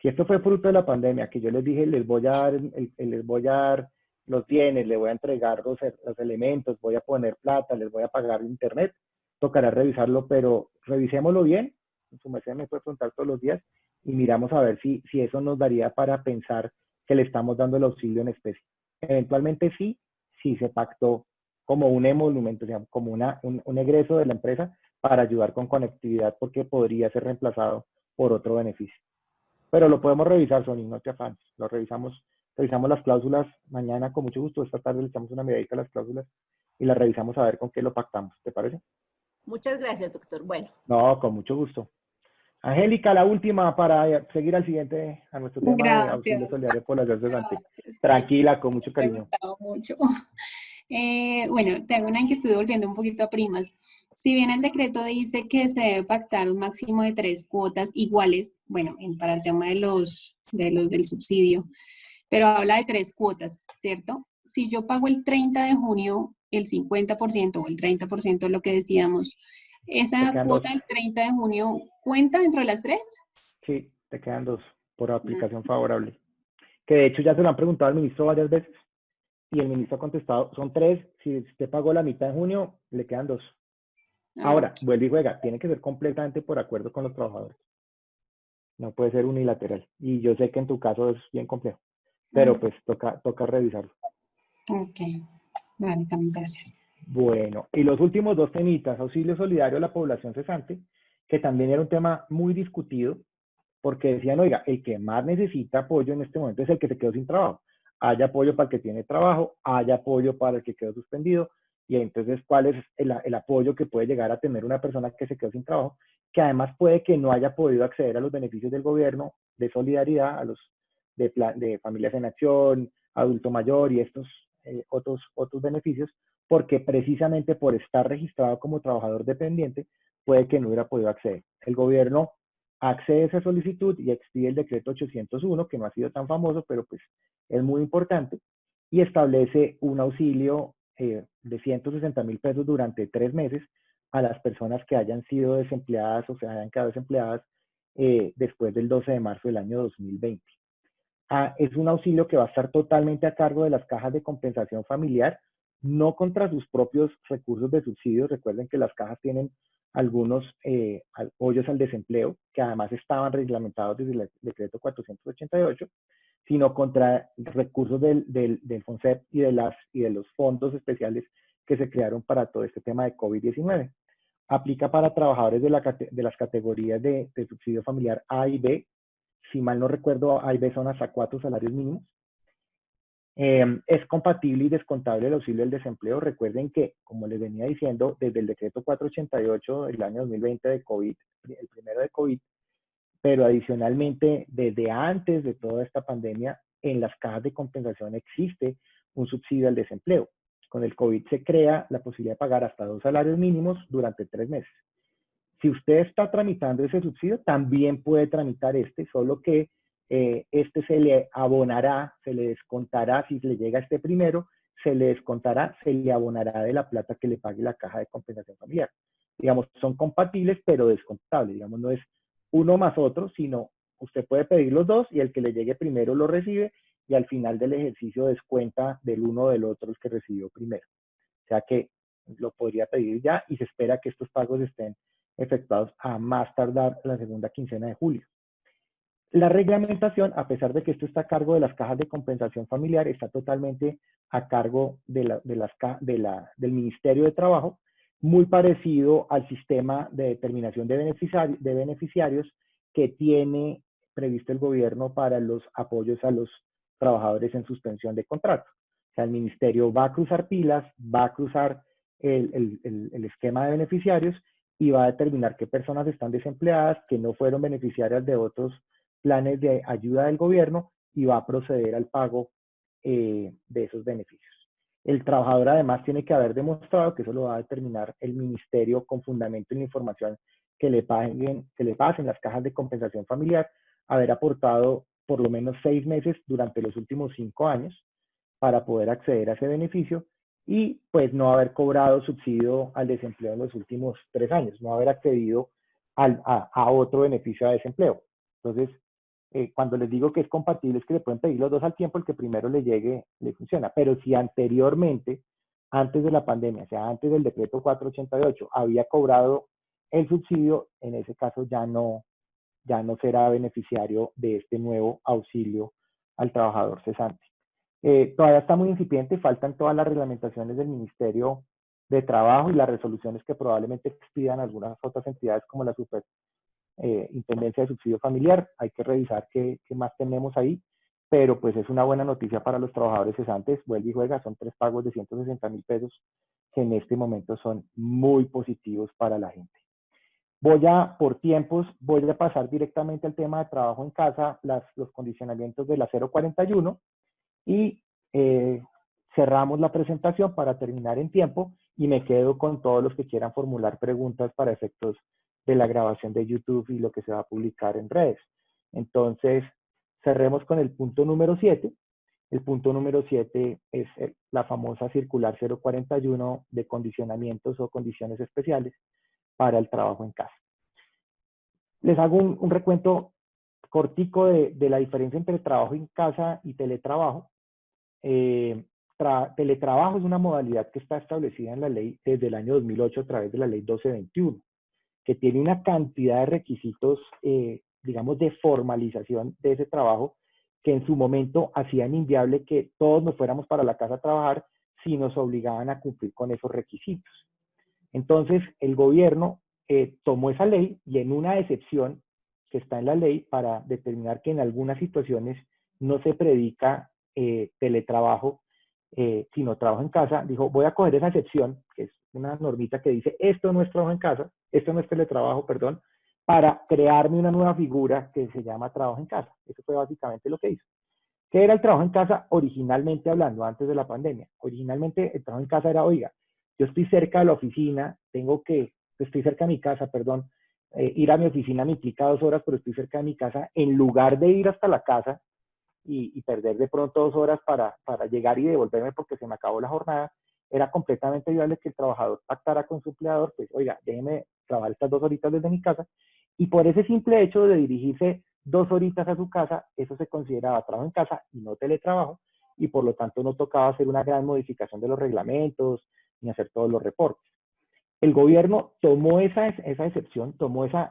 Speaker 1: Si esto fue fruto de la pandemia, que yo les dije, les voy a dar los bienes, les voy a entregar los elementos, voy a poner plata, les voy a pagar internet, tocará revisarlo, pero revisémoslo bien, su merced me puede preguntar todos los días, y miramos a ver si eso nos daría para pensar que le estamos dando el auxilio en especie. Eventualmente sí se pactó como un emolumento, o sea, como un egreso de la empresa para ayudar con conectividad, porque podría ser reemplazado por otro beneficio. Pero lo podemos revisar, Sony, no te afanes. Lo revisamos las cláusulas mañana con mucho gusto. Esta tarde le echamos una miradita a las cláusulas y las revisamos a ver con qué lo pactamos. ¿Te parece?
Speaker 10: Muchas gracias, doctor. Bueno.
Speaker 1: No, con mucho gusto. Angélica, la última para seguir al siguiente, a nuestro tema de auxilio solidario por las deudas cesantes. Tranquila, con mucho cariño.
Speaker 4: Me ha gustado mucho. Bueno, tengo una inquietud volviendo un poquito a primas. Si bien el decreto dice que se debe pactar un máximo de 3 cuotas iguales, bueno, para el tema del subsidio, pero habla de 3 cuotas, ¿cierto? Si yo pago el 30 de junio el 50% o el 30% es lo que decíamos, ¿esa cuota del 30 de junio cuenta dentro de las 3?
Speaker 1: Sí, te quedan 2 por aplicación favorable. Que de hecho ya se lo han preguntado al ministro varias veces. Y el ministro ha contestado, son 3, si usted pagó la mitad en junio, le quedan 2.
Speaker 4: Ah,
Speaker 1: Ahora, vuelve y juega, tiene que ser completamente por acuerdo con los trabajadores. No puede ser unilateral. Y yo sé que en tu caso es bien complejo, pero pues toca revisarlo.
Speaker 4: ok. Vale, también gracias.
Speaker 1: Bueno, y los últimos 2 temitas, auxilio solidario a la población cesante, que también era un tema muy discutido, porque decían, oiga, el que más necesita apoyo en este momento es el que se quedó sin trabajo. Haya apoyo para el que tiene trabajo, haya apoyo para el que quedó suspendido, y entonces, ¿cuál es el apoyo que puede llegar a tener una persona que se quedó sin trabajo, que además puede que no haya podido acceder a los beneficios del gobierno de solidaridad, a los de familias en acción, adulto mayor y estos otros beneficios, porque precisamente por estar registrado como trabajador dependiente, puede que no hubiera podido acceder. El gobierno accede a esa solicitud y expide el decreto 801, que no ha sido tan famoso, pero pues es muy importante, y establece un auxilio de 160,000 pesos durante 3 meses a las personas que hayan sido desempleadas o se hayan quedado desempleadas después del 12 de marzo del año 2020. Es un auxilio que va a estar totalmente a cargo de las cajas de compensación familiar, no contra sus propios recursos de subsidio. Recuerden que las cajas tienen algunos apoyos al desempleo, que además estaban reglamentados desde el decreto 488, sino contra recursos del FONSEP y de los fondos especiales que se crearon para todo este tema de COVID-19. Aplica para trabajadores de las categorías de subsidio familiar A y B. Si mal no recuerdo, A y B son hasta 4 salarios mínimos. Es compatible y descontable el auxilio del desempleo. Recuerden que, como les venía diciendo, desde el decreto 488 del año 2020 de COVID, el primero de COVID, pero adicionalmente, desde antes de toda esta pandemia, en las cajas de compensación existe un subsidio al desempleo. Con el COVID se crea la posibilidad de pagar hasta 2 salarios mínimos durante 3 meses. Si usted está tramitando ese subsidio, también puede tramitar solo que este se le abonará, se le descontará, si le llega este primero, se le descontará, se le abonará de la plata que le pague la caja de compensación familiar. Digamos, son compatibles, pero descontables. Digamos, no es uno más otro, sino usted puede pedir los dos y el que le llegue primero lo recibe y al final del ejercicio descuenta del uno o del otro el que recibió primero. O sea que lo podría pedir ya y se espera que estos pagos estén efectuados a más tardar la segunda quincena de julio. La reglamentación, a pesar de que esto está a cargo de las cajas de compensación familiar, está totalmente a cargo del Ministerio de Trabajo, muy parecido al sistema de determinación de beneficiarios que tiene previsto el gobierno para los apoyos a los trabajadores en suspensión de contrato. O sea, el ministerio va a cruzar pilas, va a cruzar el esquema de beneficiarios y va a determinar qué personas están desempleadas, que no fueron beneficiarias de otros planes de ayuda del gobierno y va a proceder al pago de esos beneficios. El trabajador además tiene que haber demostrado, que eso lo va a determinar el ministerio con fundamento en la información que le pasen las cajas de compensación familiar, haber aportado por lo menos 6 meses durante los últimos 5 años para poder acceder a ese beneficio y pues no haber cobrado subsidio al desempleo en los últimos 3 años, no haber accedido a otro beneficio de desempleo. Entonces, cuando les digo que es compatible, es que le pueden pedir los dos al tiempo, el que primero le llegue, le funciona. Pero si anteriormente, antes de la pandemia, o sea, antes del decreto 488, había cobrado el subsidio, en ese caso ya no será beneficiario de este nuevo auxilio al trabajador cesante. Todavía está muy incipiente, faltan todas las reglamentaciones del Ministerio de Trabajo y las resoluciones que probablemente expidan algunas otras entidades como la Superintendencia de Subsidio Familiar. Hay que revisar qué más tenemos ahí, pero pues es una buena noticia para los trabajadores cesantes. Vuelve y juega, son 3 pagos de 160,000 pesos que en este momento son muy positivos para la gente. Por tiempos, voy a pasar directamente al tema de trabajo en casa, los condicionamientos de la 041 y cerramos la presentación para terminar en tiempo y me quedo con todos los que quieran formular preguntas para efectos de la grabación de YouTube y lo que se va a publicar en redes. Entonces, cerremos con el punto número 7. El punto número 7 es la famosa circular 041 de condicionamientos o condiciones especiales para el trabajo en casa. Les hago un recuento cortico de la diferencia entre trabajo en casa y teletrabajo. teletrabajo es una modalidad que está establecida en la ley desde el año 2008 a través de la ley 1221, que tiene una cantidad de requisitos, digamos, de formalización de ese trabajo, que en su momento hacían inviable que todos nos fuéramos para la casa a trabajar si nos obligaban a cumplir con esos requisitos. Entonces, el gobierno tomó esa ley y en una excepción que está en la ley para determinar que en algunas situaciones no se predica teletrabajo, sino trabajo en casa, dijo, voy a coger esa excepción, que es una normita que dice, esto no es trabajo en casa, esto no es teletrabajo, perdón, para crearme una nueva figura que se llama trabajo en casa. Eso fue básicamente lo que hizo. ¿Qué era el trabajo en casa originalmente hablando, antes de la pandemia? Originalmente el trabajo en casa era, oiga, yo estoy cerca de la oficina, estoy cerca de mi casa, perdón, ir a mi oficina me implica 2 horas, pero estoy cerca de mi casa, en lugar de ir hasta la casa y perder de pronto 2 horas para llegar y devolverme porque se me acabó la jornada, era completamente viable que el trabajador pactara con su empleador, pues, oiga, déjeme trabajar estas 2 horitas desde mi casa, y por ese simple hecho de dirigirse 2 horitas a su casa, eso se consideraba trabajo en casa y no teletrabajo, y por lo tanto no tocaba hacer una gran modificación de los reglamentos, ni hacer todos los reportes. El gobierno tomó esa excepción, tomó ese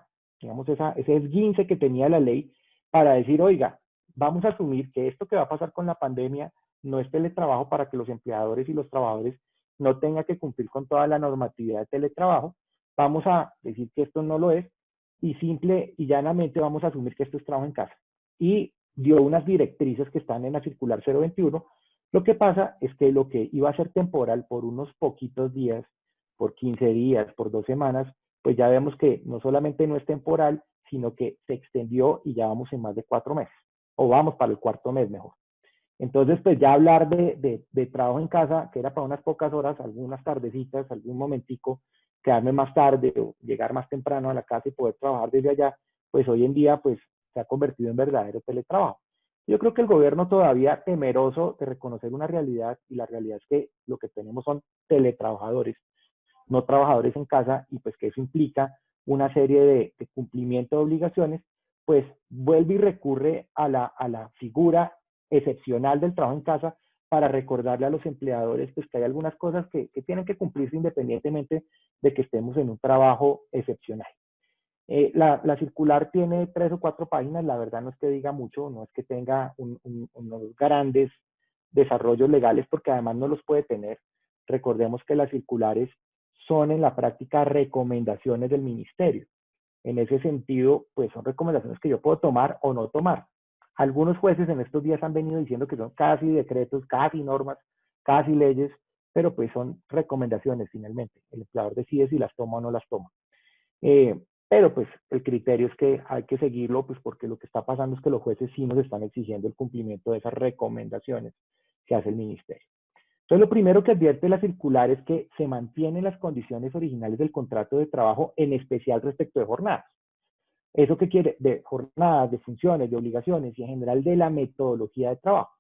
Speaker 1: esguince que tenía la ley para decir, oiga, vamos a asumir que esto que va a pasar con la pandemia no es teletrabajo para que los empleadores y los trabajadores no tengan que cumplir con toda la normatividad de teletrabajo. Vamos a decir que esto no lo es y simple y llanamente vamos a asumir que esto es trabajo en casa. Y dio unas directrices que están en la circular 021. Lo que pasa es que lo que iba a ser temporal por unos poquitos días, por 15 días, por 2 semanas, pues ya vemos que no solamente no es temporal, sino que se extendió y ya vamos en más de 4 meses, o vamos para el 4.º mes mejor. Entonces, pues ya hablar de trabajo en casa, que era para unas pocas horas, algunas tardecitas, algún momentico, quedarme más tarde o llegar más temprano a la casa y poder trabajar desde allá, pues hoy en día pues se ha convertido en verdadero teletrabajo. Yo creo que el gobierno todavía temeroso de reconocer una realidad, y la realidad es que lo que tenemos son teletrabajadores, no trabajadores en casa, y pues que eso implica una serie de cumplimiento de obligaciones, pues vuelve y recurre a la figura excepcional del trabajo en casa para recordarle a los empleadores pues que hay algunas cosas que tienen que cumplirse independientemente de que estemos en un trabajo excepcional. La circular tiene 3 o 4 páginas, la verdad no es que diga mucho, no es que tenga unos grandes desarrollos legales, porque además no los puede tener. Recordemos que las circulares son en la práctica recomendaciones del ministerio. En ese sentido, pues son recomendaciones que yo puedo tomar o no tomar. Algunos jueces en estos días han venido diciendo que son casi decretos, casi normas, casi leyes, pero pues son recomendaciones finalmente. El empleador decide si las toma o no las toma. Pero pues el criterio es que hay que seguirlo, pues porque lo que está pasando es que los jueces sí nos están exigiendo el cumplimiento de esas recomendaciones que hace el ministerio. Entonces, lo primero que advierte la circular es que se mantienen las condiciones originales del contrato de trabajo, en especial respecto de jornadas. ¿Eso qué quiere? De jornadas, de funciones, de obligaciones y en general de la metodología de trabajo.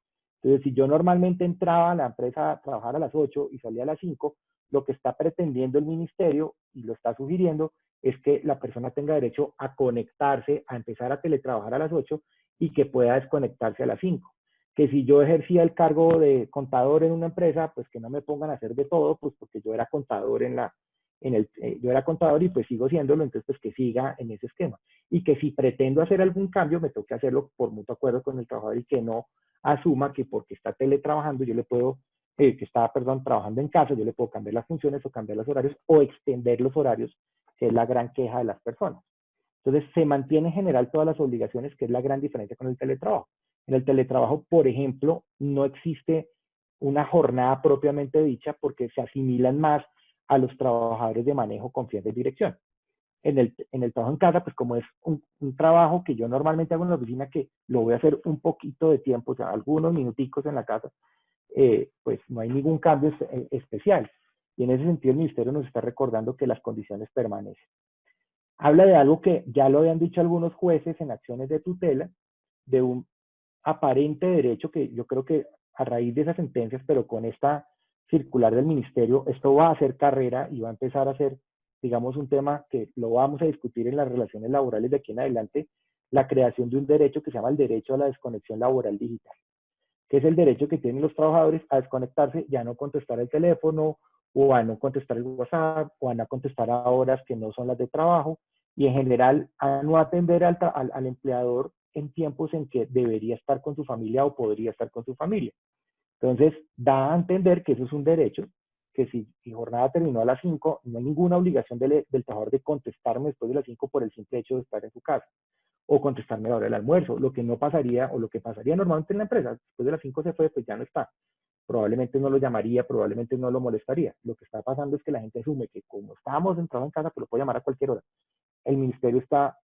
Speaker 1: Entonces, si yo normalmente entraba a la empresa a trabajar a las 8 y salía a las 5, lo que está pretendiendo el ministerio y lo está sugiriendo es que la persona tenga derecho a conectarse, a empezar a teletrabajar a las 8 y que pueda desconectarse a las 5. Que si yo ejercía el cargo de contador en una empresa, pues que no me pongan a hacer de todo, pues porque yo era contador yo era contador y pues sigo siéndolo, entonces pues que siga en ese esquema. Y que si pretendo hacer algún cambio, me toque hacerlo por mutuo acuerdo con el trabajador y que no asuma que porque está teletrabajando, yo le puedo, trabajando en casa, yo le puedo cambiar las funciones o cambiar los horarios o extender los horarios, que es la gran queja de las personas. Entonces se mantiene en general todas las obligaciones, que es la gran diferencia con el teletrabajo. En el teletrabajo, por ejemplo, no existe una jornada propiamente dicha porque se asimilan más a los trabajadores de manejo, confianza y dirección. En el trabajo en casa, pues como es un trabajo que yo normalmente hago en la oficina, que lo voy a hacer un poquito de tiempo, o sea, algunos minuticos en la casa, pues no hay ningún cambio especial. Y en ese sentido el ministerio nos está recordando que las condiciones permanecen. Habla de algo que ya lo habían dicho algunos jueces en acciones de tutela, de un aparente derecho que yo creo que a raíz de esas sentencias, pero con esta circular del ministerio, esto va a hacer carrera y va a empezar a ser, digamos, un tema que lo vamos a discutir en las relaciones laborales de aquí en adelante, la creación de un derecho que se llama el derecho a la desconexión laboral digital. que es el derecho que tienen los trabajadores a desconectarse y a no contestar el teléfono, o a no contestar el WhatsApp, o a no contestar a horas que no son las de trabajo, y en general a no atender al empleador en tiempos en que debería estar con su familia o podría estar con su familia. Entonces, da a entender que eso es un derecho, que si jornada terminó a las 5, no hay ninguna obligación del trabajador de contestarme después de las 5 por el simple hecho de estar en su casa, o contestarme a la hora del almuerzo. Lo que no pasaría, o lo que pasaría normalmente en la empresa, después de las 5 se fue, pues ya no está. Probablemente no lo llamaría, probablemente no lo molestaría. Lo que está pasando es que la gente asume que como estábamos entrados en casa, pues lo puedo llamar a cualquier hora. El ministerio está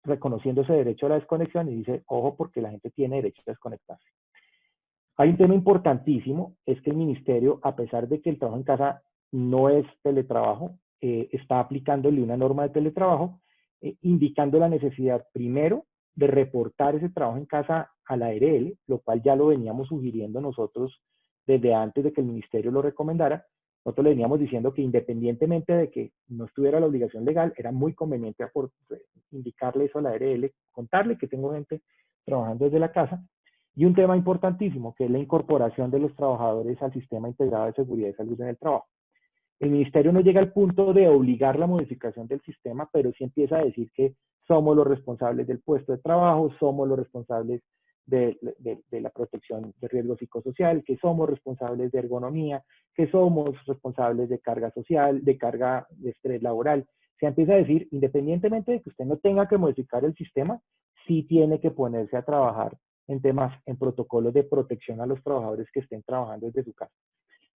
Speaker 1: reconociendo ese derecho a la desconexión y dice, ojo, porque la gente tiene derecho a desconectarse. Hay un tema importantísimo, es que el ministerio, a pesar de que el trabajo en casa no es teletrabajo, está aplicándole una norma de teletrabajo, indicando la necesidad, primero, de reportar ese trabajo en casa a la ARL, lo cual ya lo veníamos sugiriendo nosotros desde antes de que el ministerio lo recomendara. Nosotros le veníamos diciendo que independientemente de que no estuviera la obligación legal, era muy conveniente indicarle eso a la ARL, contarle que tengo gente trabajando desde la casa. Y un tema importantísimo, que es la incorporación de los trabajadores al sistema integrado de seguridad y salud en el trabajo. El ministerio no llega al punto de obligar la modificación del sistema, pero sí empieza a decir que somos los responsables del puesto de trabajo, somos los responsables de la protección de riesgo psicosocial, que somos responsables de ergonomía, que somos responsables de carga social, de carga de estrés laboral. Se empieza a decir, independientemente de que usted no tenga que modificar el sistema, sí tiene que ponerse a trabajar en temas, en protocolos de protección a los trabajadores que estén trabajando desde su casa.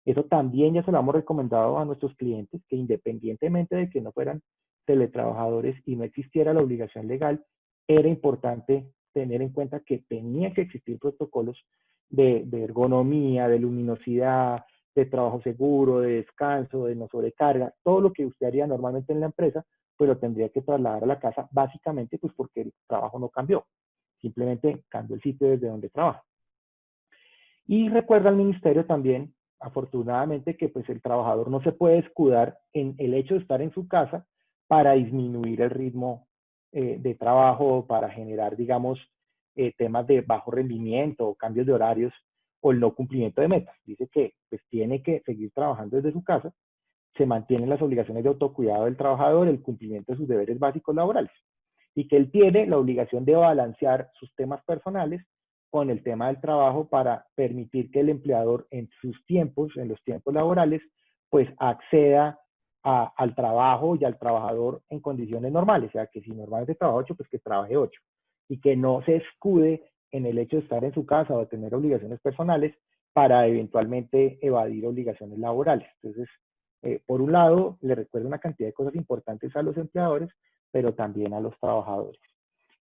Speaker 1: Eso también ya se lo hemos recomendado a nuestros clientes, que independientemente de que no fueran teletrabajadores y no existiera la obligación legal, era importante tener en cuenta que tenía que existir protocolos de ergonomía, de luminosidad, de trabajo seguro, de descanso, de no sobrecarga, todo lo que usted haría normalmente en la empresa, pues lo tendría que trasladar a la casa, básicamente pues porque el trabajo no cambió, simplemente cambió el sitio desde donde trabaja. Y recuerda al ministerio también, afortunadamente, que pues el trabajador no se puede escudar en el hecho de estar en su casa para disminuir el ritmo de trabajo, para generar, digamos, temas de bajo rendimiento o cambios de horarios o el no cumplimiento de metas. Dice que pues tiene que seguir trabajando desde su casa, se mantienen las obligaciones de autocuidado del trabajador, el cumplimiento de sus deberes básicos laborales, y que él tiene la obligación de balancear sus temas personales con el tema del trabajo para permitir que el empleador en sus tiempos, en los tiempos laborales, pues acceda al trabajo y al trabajador en condiciones normales. O sea, que si normalmente trabaja 8, pues que trabaje 8. Y que no se escude en el hecho de estar en su casa o de tener obligaciones personales para eventualmente evadir obligaciones laborales. Entonces, por un lado, le recuerdo una cantidad de cosas importantes a los empleadores, pero también a los trabajadores.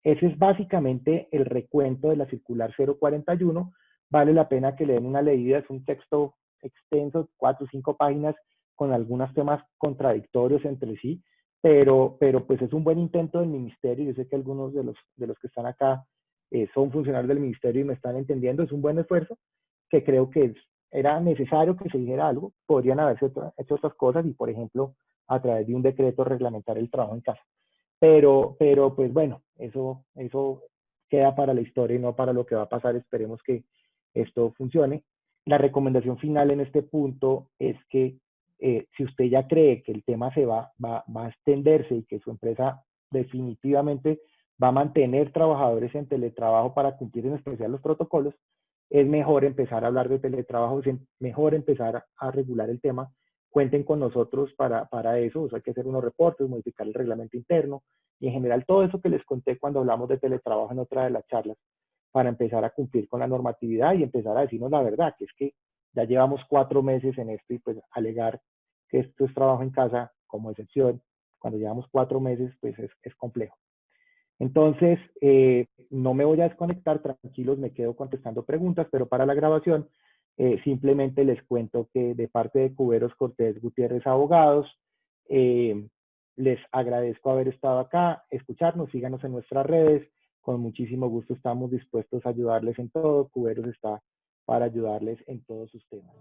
Speaker 1: Ese es básicamente el recuento de la circular 041. Vale la pena que le den una leída, es un texto extenso, 4 o 5 páginas, con algunos temas contradictorios entre sí, pero pues es un buen intento del ministerio. Yo sé que algunos de los que están acá son funcionarios del ministerio y me están entendiendo. Es un buen esfuerzo que creo que era necesario que se dijera algo. Podrían haberse hecho otras cosas y, por ejemplo, a través de un decreto reglamentar el trabajo en casa. Pero pues bueno, eso queda para la historia y no para lo que va a pasar. Esperemos que esto funcione. La recomendación final en este punto es que si usted ya cree que el tema se va a extenderse y que su empresa definitivamente va a mantener trabajadores en teletrabajo para cumplir en especial los protocolos, es mejor empezar a hablar de teletrabajo, es mejor empezar a regular el tema. Cuenten con nosotros para eso. O sea, hay que hacer unos reportes, modificar el reglamento interno y en general todo eso que les conté cuando hablamos de teletrabajo en otra de las charlas, para empezar a cumplir con la normatividad y empezar a decirnos la verdad, que es que ya llevamos 4 meses en esto y pues alegar que esto es trabajo en casa como excepción, cuando llevamos 4 meses, pues es complejo. Entonces, no me voy a desconectar, tranquilos, me quedo contestando preguntas, pero para la grabación simplemente les cuento que de parte de Cuberos Cortés Gutiérrez Abogados, les agradezco haber estado acá, escucharnos, síganos en nuestras redes, con muchísimo gusto estamos dispuestos a ayudarles en todo. Cuberos está para ayudarles en todos sus temas.